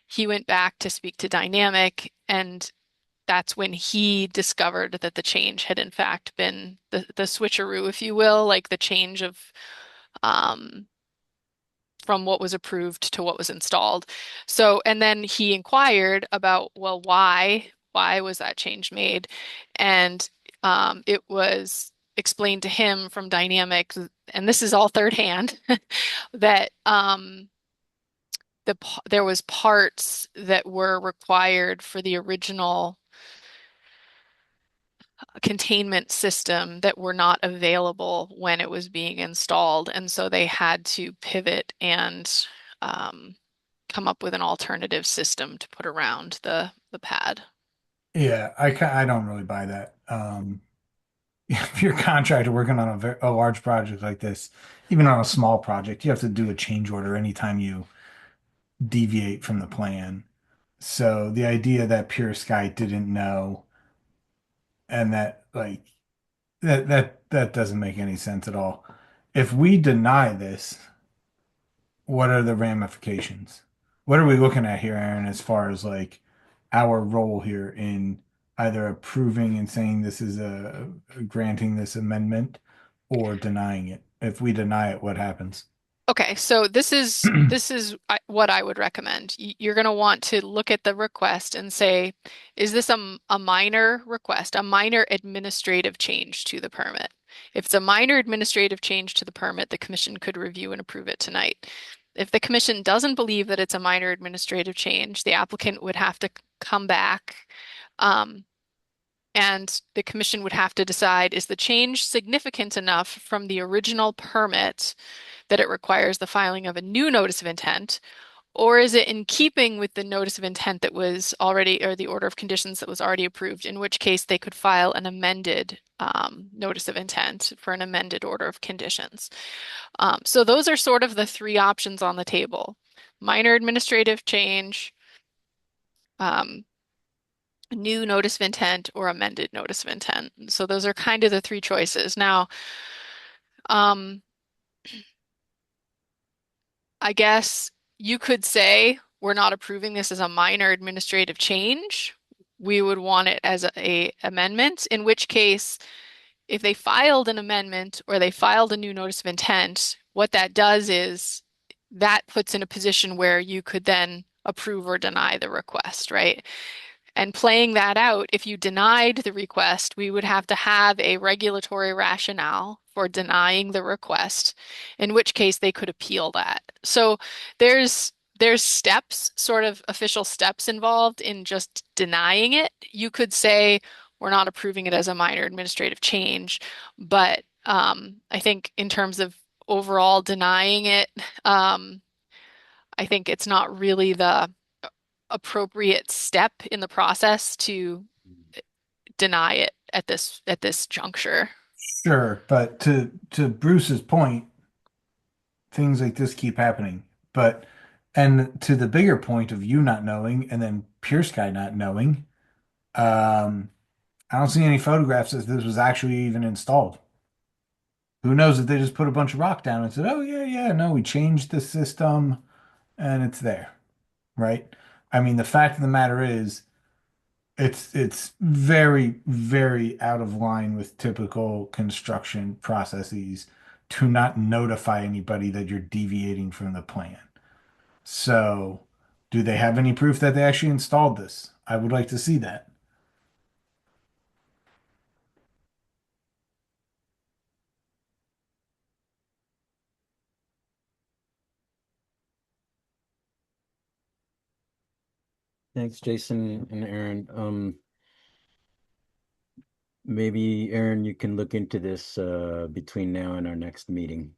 He went back to speak to Dynamic, and that's when he discovered that the change had in fact been the switcheroo, if you will, like the change of from what was approved to what was installed. So, and then he inquired about, well, why was that change made? And it was explained to him from Dynamic, and this is all third hand, that there was parts that were required for the original containment system that were not available when it was being installed. And so they had to pivot and come up with an alternative system to put around the pad. Yeah, I don't really buy that. If you're a contractor working on a large project like this, even on a small project, you have to do a change order anytime you deviate from the plan. So the idea that Pure Sky didn't know and that like that doesn't make any sense at all. If we deny this, what are the ramifications? What are we looking at here, Aaron, as far as like our role here in either approving and saying this is granting this amendment or denying it? If we deny it, what happens? Okay, so this is what I would recommend. You're going to want to look at the request and say, is this a minor request, a minor administrative change to the permit? If it's a minor administrative change to the permit, the commission could review and approve it tonight. If the commission doesn't believe that it's a minor administrative change, the applicant would have to come back, and the commission would have to decide, is the change significant enough from the original permit that it requires the filing of a new notice of intent, or is it in keeping with the notice of intent that was already, or the order of conditions that was already approved, in which case they could file an amended notice of intent for an amended order of conditions. So those are sort of the three options on the table: minor administrative change, new notice of intent, or amended notice of intent. So those are kind of the three choices. Now, I guess you could say we're not approving this as a minor administrative change. We would want it as a amendment, in which case, if they filed an amendment or they filed a new notice of intent, what that does is that puts in a position where you could then approve or deny the request, right? And playing that out, if you denied the request, we would have to have a regulatory rationale for denying the request, in which case they could appeal that. So there's steps, sort of official steps involved in just denying it. You could say we're not approving it as a minor administrative change, but I think in terms of overall denying it, I think it's not really the appropriate step in the process to deny it at this juncture. Sure, but to Bruce's point, things like this keep happening. But and to the bigger point of you not knowing and then Pure Sky not knowing, I don't see any photographs that this was actually even installed. Who knows if they just put a bunch of rock down and said, "Oh yeah, yeah, no, we changed the system and it's there." Right? I mean, the fact of the matter is it's very, very out of line with typical construction processes to not notify anybody that you're deviating from the plan. So, do they have any proof that they actually installed this? I would like to see that. Thanks, Jason and Aaron. Maybe Aaron, you can look into this between now and our next meeting.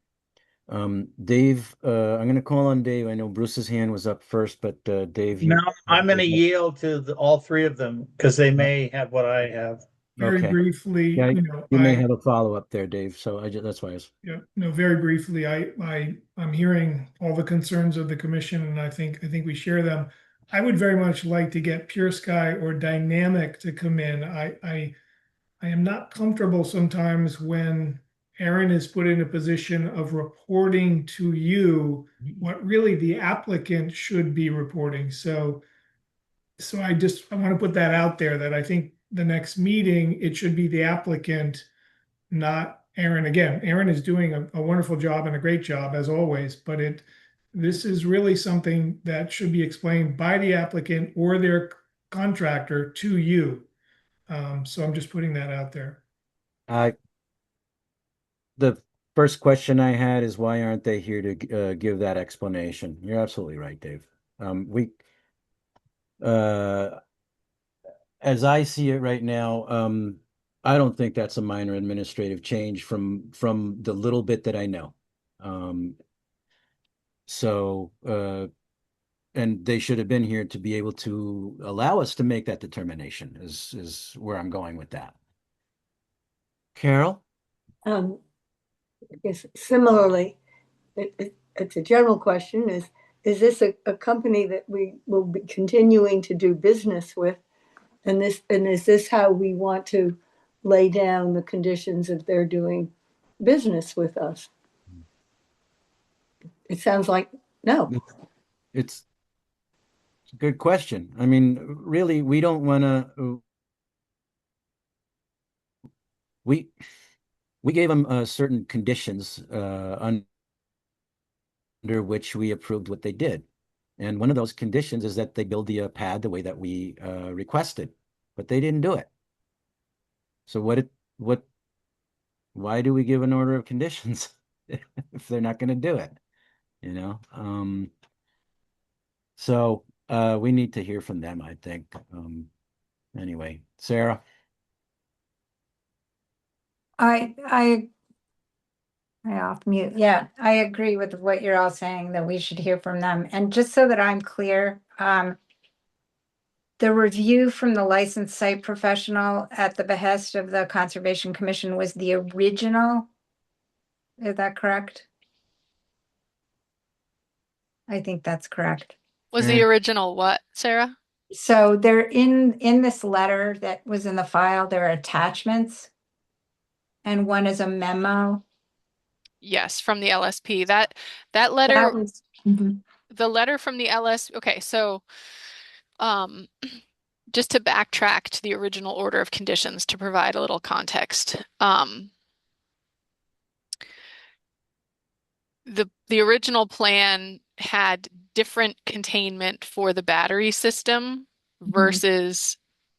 Dave, I'm going to call on Dave. I know Bruce's hand was up first, but Dave, No, I'm going to yield to all three of them because they may have what I have. Very Okay. briefly, Yeah, you know, you may have a follow-up there, Dave. So that's why I was. yeah, no, very briefly, I'm hearing all the concerns of the commission, and I think we share them. I would very much like to get Pure Sky or Dynamic to come in. I am not comfortable sometimes when Aaron is put in a position of reporting to you what really the applicant should be reporting. So So I want to put that out there that I think the next meeting, it should be the applicant, not Aaron. Again, Aaron is doing a wonderful job and a great job as always, but this is really something that should be explained by the applicant or their contractor to you. So I'm just putting that out there. I the first question I had is why aren't they here to give that explanation? You're absolutely right, Dave. We as I see it right now, I don't think that's a minor administrative change from the little bit that I know. Um, so and they should have been here to be able to allow us to make that determination is where I'm going with that. Carol? I guess similarly, it's a general question, is this a company that we will be continuing to do business with? And is this how we want to lay down the conditions if they're doing business with us? It sounds like no. It's a good question. I mean, really, we don't want to. We gave them certain conditions under which we approved what they did, and one of those conditions is that they build the pad the way that we requested, but they didn't do it. So why do we give an order of conditions if they're not going to do it? You know, so we need to hear from them, I think. Anyway, Sarah. I off mute. Yeah, I agree with what you're all saying, that we should hear from them. And just so that I'm clear, the review from the licensed site professional at the behest of the Conservation Commission was the original. Is that correct? I think that's correct. Was the original what, Sarah? So they're in this letter that was in the file, there are attachments. And one is a memo. Yes, from the LSP. That letter, was the letter from the okay, so just to backtrack to the original order of conditions to provide a little context. The original plan had different containment for the battery system versus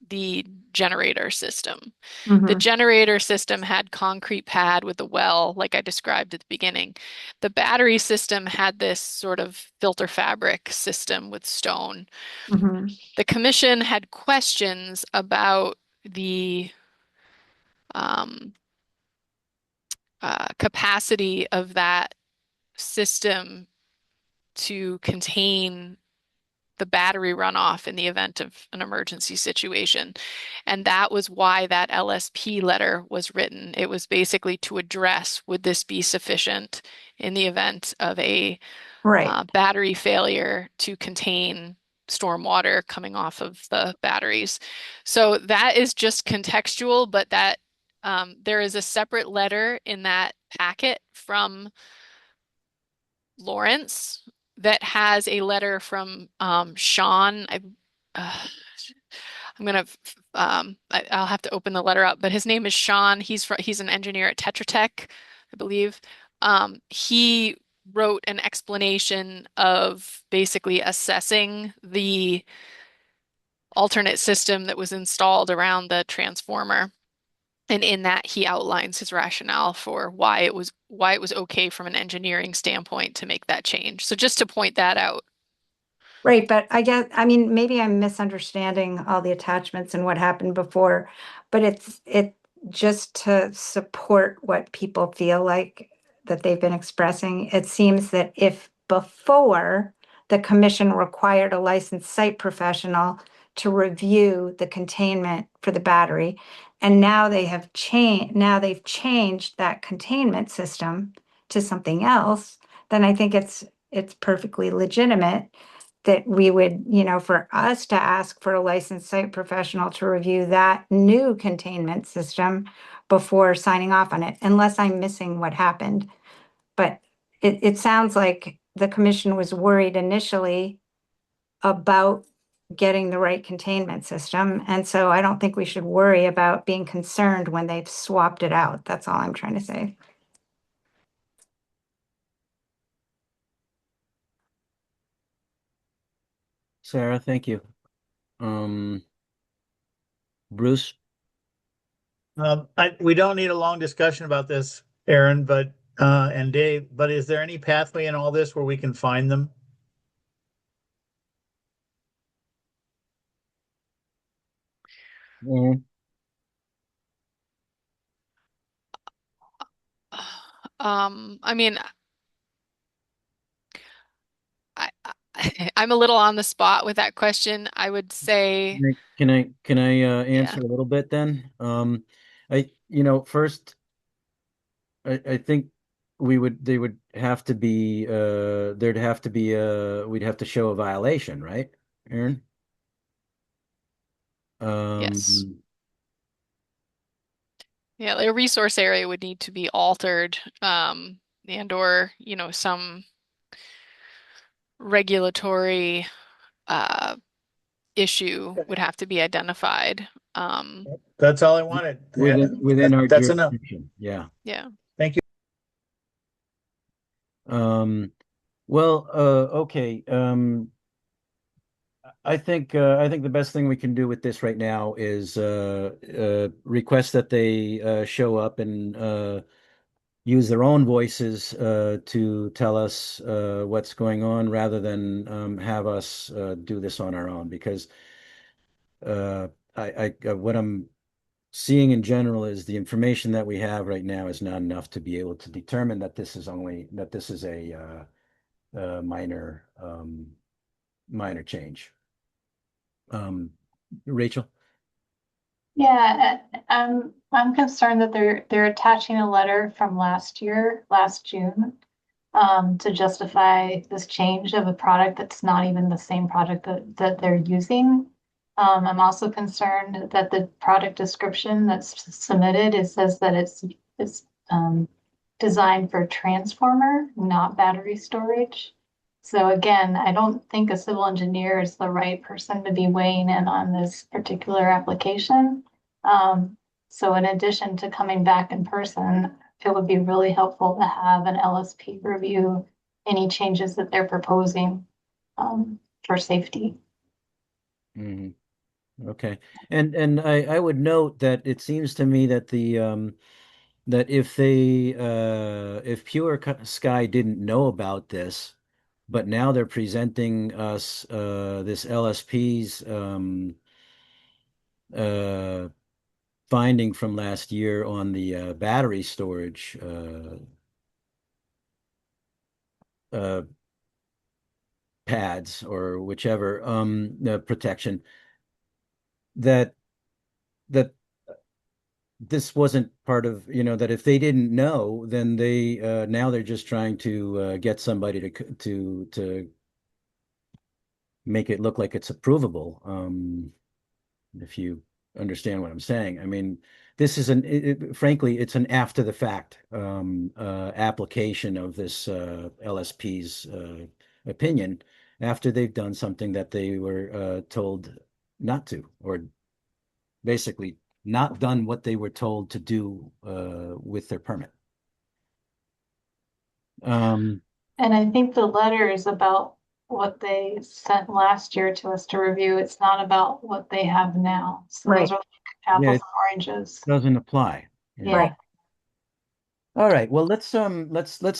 the generator system. The generator system had concrete pad with a well, like I described at the beginning. The battery system had this sort of filter fabric system with stone. The commission had questions about the capacity of that system to contain the battery runoff in the event of an emergency situation. And that was why that LSP letter was written. It was basically to address, would this be sufficient in the event of a battery failure to contain stormwater coming off of the batteries. So that is just contextual, but that there is a separate letter in that packet from Lawrence that has a letter from Sean. I'll have to open the letter up, but his name is Sean. He's an engineer at Tetra Tech, I believe. He wrote an explanation of basically assessing the alternate system that was installed around the transformer. And in that, he outlines his rationale for why it was okay from an engineering standpoint to make that change. So just to point that out. Right, but I mean, maybe I'm misunderstanding all the attachments and what happened before, but it's just to support what people feel like that they've been expressing. It seems that if before the commission required a licensed site professional to review the containment for the battery, and now they've changed that containment system to something else, then I think it's perfectly legitimate that we would, for us to ask for a licensed site professional to review that new containment system before signing off on it, unless I'm missing what happened. But it sounds like the commission was worried initially about getting the right containment system. And so I don't think we should worry about being concerned when they've swapped it out. That's all I'm trying to say. Sarah, thank you. Bruce? We don't need a long discussion about this, Aaron, but and Dave, but is there any pathway in all this where we can find them? Aaron? I mean, I'm a little on the spot with that question. I would say, Can I yeah. answer a little bit then? First, I think they would have to be there'd have to be we'd have to show a violation, right, Aaron? Yes. Um, Yeah, the resource area would need to be altered, and or, some regulatory uh issue would have to be identified. Um, That's all I wanted. Yeah, within our that's enough. jurisdiction, yeah. yeah. Thank you. Um, well, okay. I think the best thing we can do with this right now is request that they show up and use their own voices to tell us what's going on rather than have us do this on our own because what I'm seeing in general is the information that we have right now is not enough to be able to determine that this is a minor change. Rachel? Yeah, I'm concerned that they're attaching a letter from last year, last June, to justify this change of a product that's not even the same product that they're using. I'm also concerned that the product description that's submitted, it says that it's designed for transformer, not battery storage. So again, I don't think a civil engineer is the right person to be weighing in on this particular application. So in addition to coming back in person, it would be really helpful to have an LSP review any changes that they're proposing for safety. Mhm. Okay. And I would note that it seems to me that that if Sky didn't know about this, but now they're presenting us this LSP's uh finding from last year on the battery storage uh pads or whichever protection that that this wasn't part of, that if they didn't know, then they now they're just trying to get somebody to make it look like it's approvable. If you understand what I'm saying. I mean, this is frankly, it's an after the fact application of this LSP's opinion after they've done something that they were told not to, or basically not done what they were told to do with their permit. Um, And I think the letter is about what they sent last year to us to review. It's not about what they have now. So Right. those are like Yeah, apples it and oranges. doesn't apply. Yeah. Right. All right. Well, let's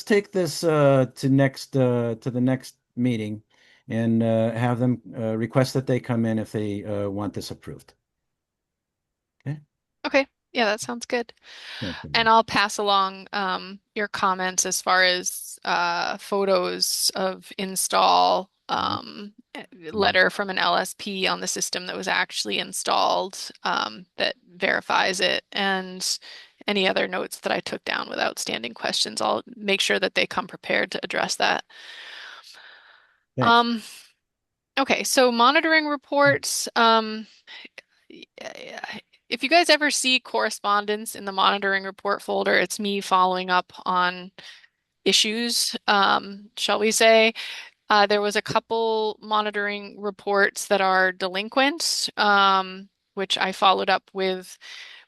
take this to the next meeting and have them request that they come in if they want this approved. Okay. Okay. Yeah, that sounds good. Thank you. And I'll pass along your comments as far as photos of install, letter from an LSP on the system that was actually installed, that verifies it, and any other notes that I took down with outstanding questions. I'll make sure that they come prepared to address that. Thanks. Okay, so monitoring reports. If you guys ever see correspondence in the monitoring report folder, it's me following up on issues, shall we say. There was a couple monitoring reports that are delinquent, which I followed up with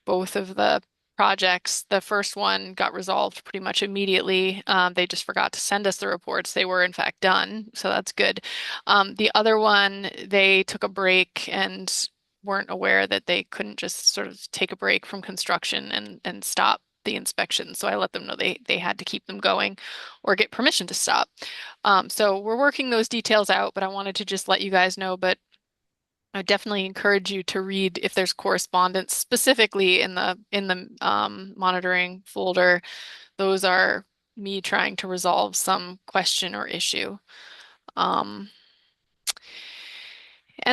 both of the projects. The first one got resolved pretty much immediately. They just forgot to send us the reports. They were in fact done, so that's good. The other one, they took a break and weren't aware that they couldn't just sort of take a break from construction and stop the inspection. So I let them know they had to keep them going or get permission to stop. So we're working those details out, but I wanted to just let you guys know. But I definitely encourage you to read if there's correspondence specifically in the monitoring folder. Those are me trying to resolve some question or issue. And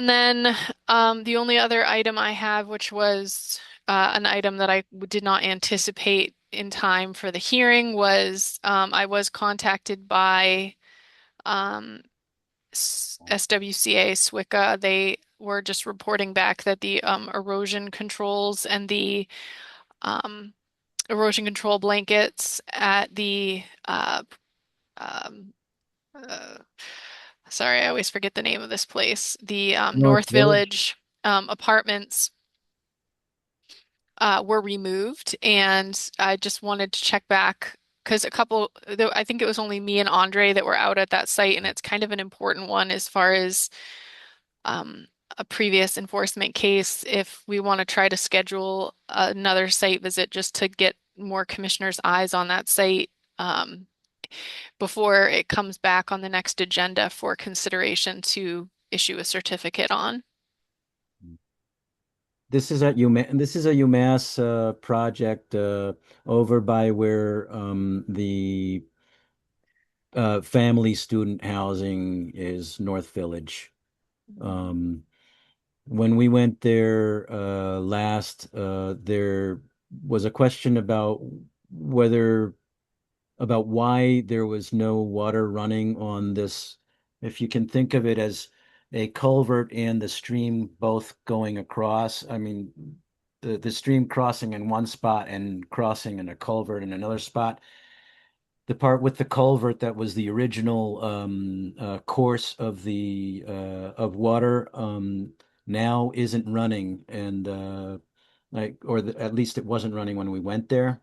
then the only other item I have, which was an item that I did not anticipate in time for the hearing, was I was contacted by SWCA SWICA. They were just reporting back that the erosion controls and the erosion control blankets at the sorry, I always forget the name of this place. The North Village apartments were removed, and I just wanted to check back because I think it was only me and Andre that were out at that site, and it's kind of an important one as far as a previous enforcement case. If we want to try to schedule another site visit just to get more commissioners' eyes on that site before it comes back on the next agenda for consideration to issue a certificate on. This is at UMass. This is a UMass project over by where the family student housing is, North Village. When we went there last, there was a question about why there was no water running on this. If you can think of it as a culvert and the stream both going across. I mean, the stream crossing in one spot and crossing in a culvert in another spot. The part with the culvert that was the original course of the of water now isn't running, and at least it wasn't running when we went there.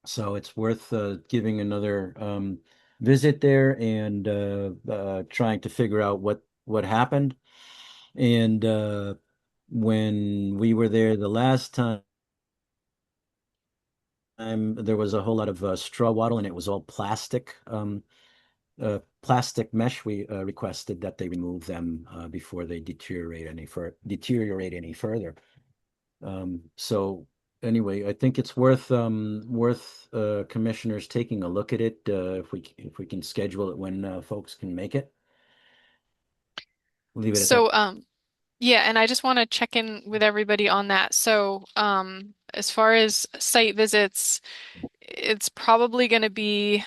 So it's worth giving another visit there and trying to figure out what happened. And when we were there the last time, there was a whole lot of straw wattle, and it was all plastic. Plastic mesh. We requested that they remove them before they deteriorate any further. So anyway, I think it's worth commissioners taking a look at it if we can schedule it when folks can make it. Leave it at that. So yeah, and I just want to check in with everybody on that. So as far as site visits, it's probably going to be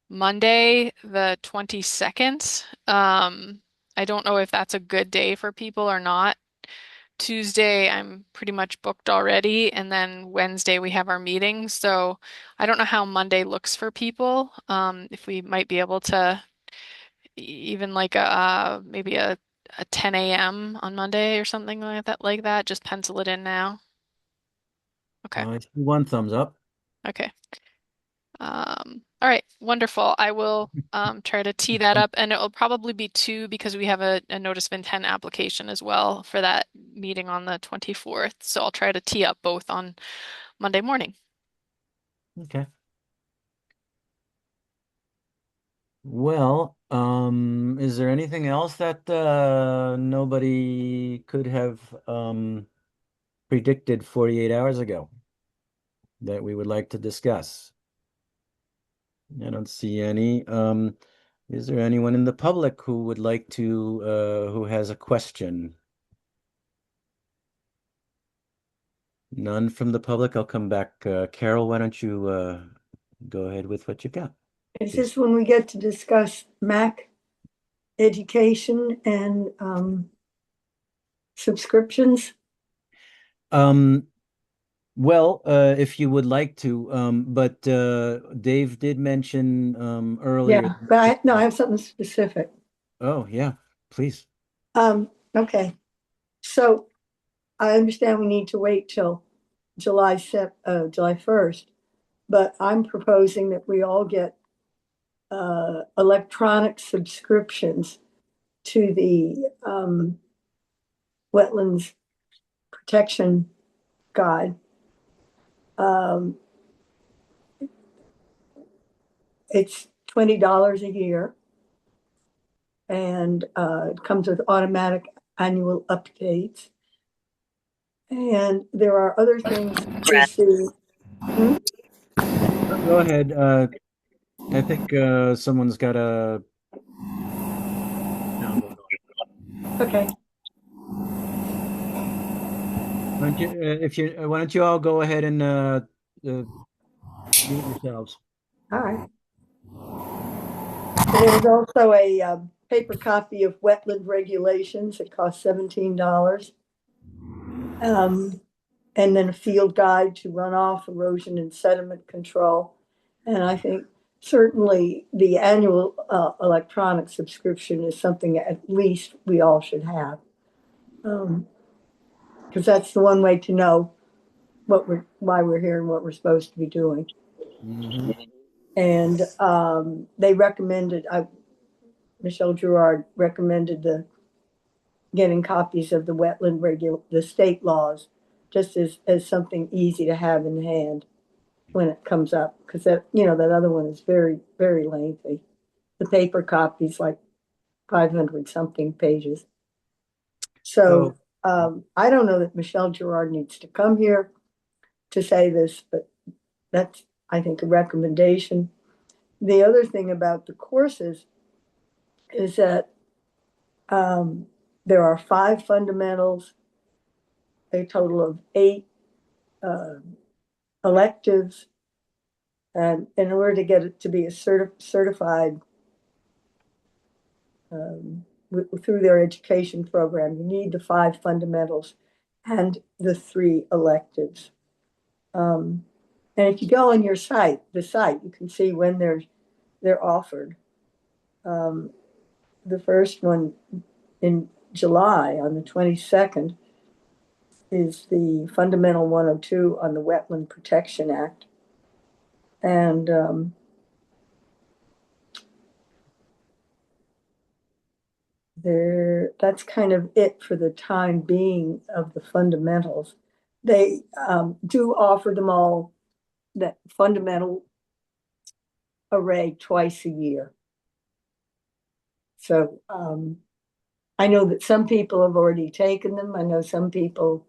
Monday the 22nd. I don't know if that's a good day for people or not. Tuesday, I'm pretty much booked already, and then Wednesday we have our meeting. So I don't know how Monday looks for people. If we might be able to even like maybe a 10 a.m. on Monday or something like that. Just pencil it in now. Okay. I see one thumbs up. Okay. All right, wonderful. I will try to tee that up, and it will probably be 2 because we have a notice of intent application as well for that meeting on the 24th. So I'll try to tee up both on Monday morning. Okay. Well, is there anything else that nobody could have predicted 48 hours ago that we would like to discuss? I don't see any. Is there anyone in the public who would like to who has a question? None from the public. I'll come back. Carol, why don't you go ahead with what you've got? Is this when we get to discuss MAC education and subscriptions? Well, if you would like to, but Dave did mention earlier. Yeah, but no, I have something specific. Oh, yeah, please. Okay, so I understand we need to wait till July 1st, but I'm proposing that we all get electronic subscriptions to the Wetlands Protection Guide. Um, it's $20 a year, and it comes with automatic annual updates. And there are other things to see. Go ahead. I think someone's got a sound going on. Okay, Why don't you, why don't you all go ahead and mute yourselves? all right. There's also a paper copy of wetland regulations. It costs $17. And then a field guide to runoff, erosion, and sediment control. And I think certainly the annual electronic subscription is something at least we all should have. Because that's the one way to know why we're here and what we're supposed to be doing. Mhm. And they recommended, Michelle Gerard recommended getting copies of the state laws, just as something easy to have in hand when it comes up, because that other one is very, very lengthy. The paper copy's like 500 something pages. So I don't know that Michelle Gerard needs to come here to say this, but that's, I think, a recommendation. The other thing about the courses is that there are 5 fundamentals, a total of 8 electives, and in order to get it to be a certified through their education program, you need the 5 fundamentals and the 3 electives. And if you go on your the site, you can see when they're offered. The first one in July on the 22nd is the Fundamental 102 on the Wetland Protection Act. And that's kind of it for the time being of the fundamentals. They do offer them all, that fundamental array, twice a year. So I know that some people have already taken them. I know some people,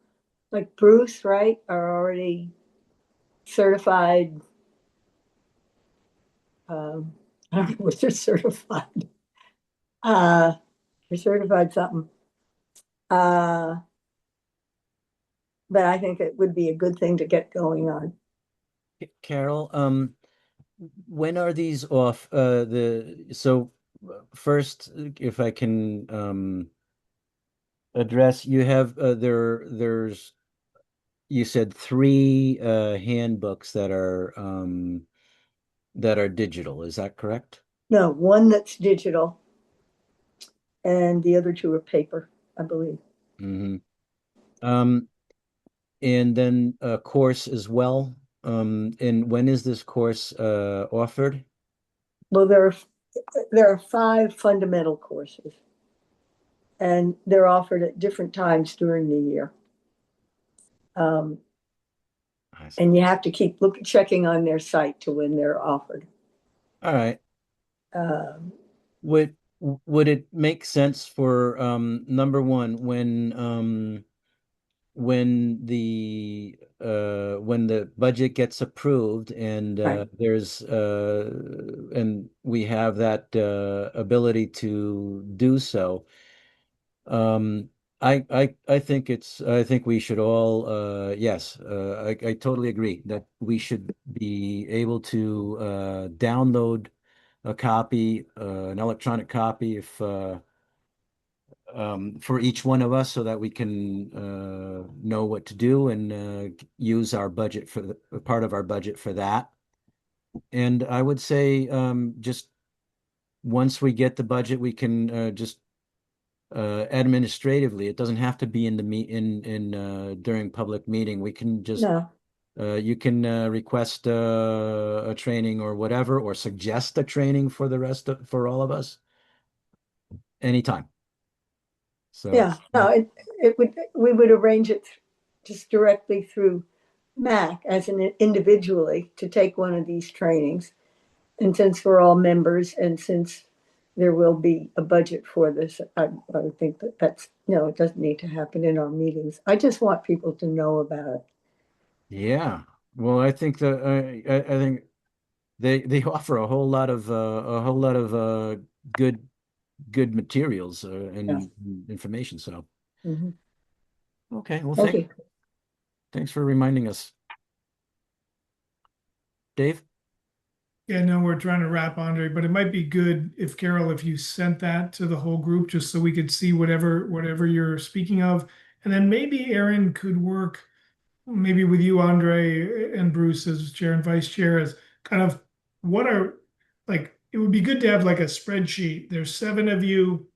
like Bruce, right, are already certified. I don't know what they're certified. They're certified something. But I think it would be a good thing to get going on. Carol, when are these off? First, if I can address, you have there's you said 3 handbooks that are digital. Is that correct? No, one that's digital and the other 2 are paper, I believe. Mm-hmm. And then a course as well. And when is this course offered? Well, there are 5 fundamental courses, and they're offered at different times during the year. And you have to keep checking on their site to when they're offered. All right. Um, Would it make sense for number one, when the budget gets approved and Right. and we have that ability to do so. I think I think we should all yes, I totally agree that we should be able to download a copy, an electronic copy, if for each one of us so that we can know what to do and use our budget for the part of our budget for that. And I would say just once we get the budget, we can just administratively, it doesn't have to be in the during public meeting. We can just No, you can request a training or whatever, or suggest a training for for all of us anytime. So yeah, no, we would arrange it just directly through MAC as an individually to take one of these trainings. And since we're all members and since there will be a budget for this, I would think that no, it doesn't need to happen in our meetings. I just want people to know about it. yeah, well, I think that I think they offer a whole lot of good materials Yeah. and information. So Mhm. okay, well, Thank you. thanks for reminding us, Dave. Yeah, no, we're trying to wrap, Andre, but it might be good if Carol, if you sent that to the whole group, just so we could see whatever you're speaking of. And then maybe Aaron could work maybe with you, Andre, and Bruce as chair and vice chair, as kind of what are, like, it would be good to have like a spreadsheet. There's 7 of you.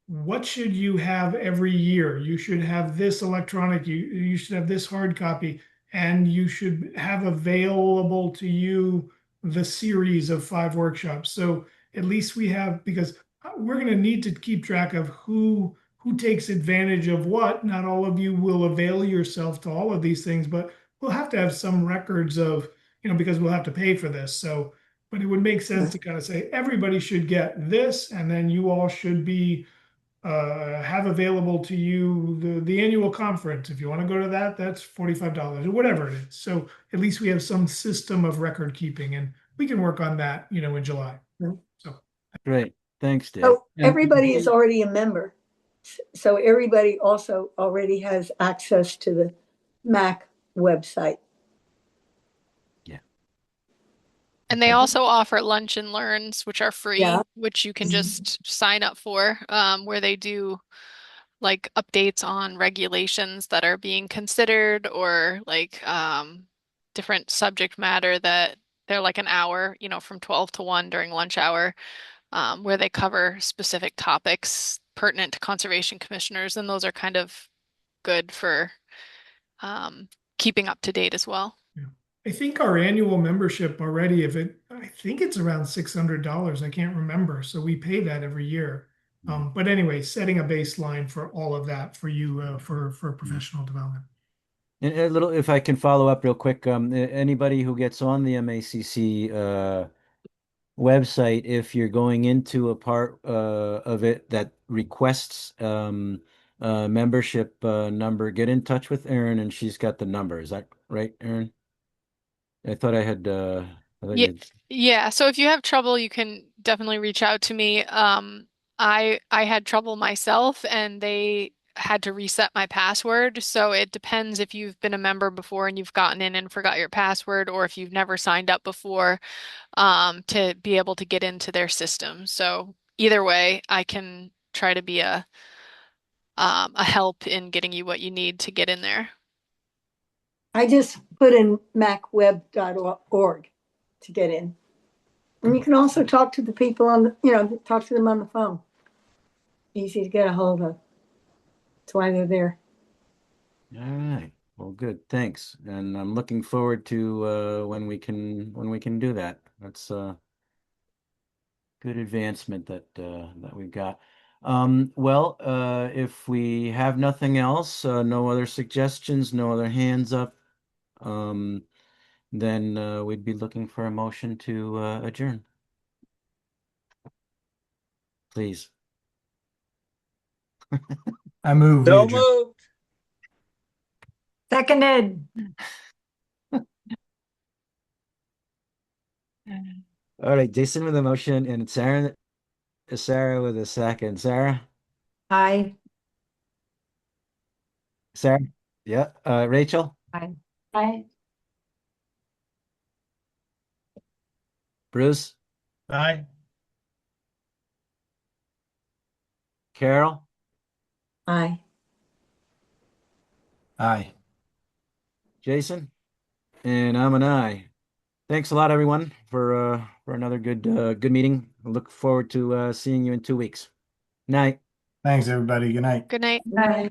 What should you have every year? You should have this electronic, you should have this hard copy, and you should have available to you the series of 5 workshops. So at least we have, because we're going to need to keep track of who takes advantage of what. Not all of you will avail yourself to all of these things, but we'll have to have some records of, because we'll have to pay for this. So, but it would make sense to kind of say everybody should get this, and then you all should be have available to you the annual conference. If you want to go to that, that's $45 or whatever it is. So at least we have some system of record keeping, and we can work on that, in July. Mhm. So Great, thanks, Dave. So And- everybody is already a member. So everybody also already has access to the MAC website. And they Okay. also offer lunch and learns, which are free, Yeah. which you can just sign up for, where they do like updates on regulations that are being considered, or like different subject matter that they're like an hour, from 12 to 1 during lunch hour, where they cover specific topics pertinent to conservation commissioners, and those are kind of good for keeping up to date as well. I think our annual membership already, I think it's around $600. I can't remember. So we pay that every year. But anyway, setting a baseline for all of that for you for professional development. And a little, if I can follow up real quick, anybody who gets on the MACC website, if you're going into a part of it that requests membership number, get in touch with Erin, and she's got the number. Is that right, Erin? I thought I had Yeah, yeah. So if you have trouble, you can definitely reach out to me. I had trouble myself, and they had to reset my password. So it depends if you've been a member before and you've gotten in and forgot your password, or if you've never signed up before, to be able to get into their system. So either way, I can try to be a help in getting you what you need to get in there. I just put in macweb.org to get in. And you can also talk to the people talk to them on the phone. Easy to get a hold of. That's why they're there. All right. Well, good. Thanks. And I'm looking forward to when we can do that. That's good advancement that we've got. Well, if we have nothing else, no other suggestions, no other hands up, then we'd be looking for a motion to adjourn. Please. I move. So we adjourn. moved. Seconded. All right, Jason with a motion and Sarah with a second. Sarah? Aye. Sarah? Yeah. Rachel? Aye. Aye. Bruce? Aye. Carol? Aye. Aye. Jason? And I'm an aye. Thanks a lot, everyone, for another good meeting. I look forward to seeing you in 2 weeks. Night. Thanks, everybody. Good night. Good night. Aye.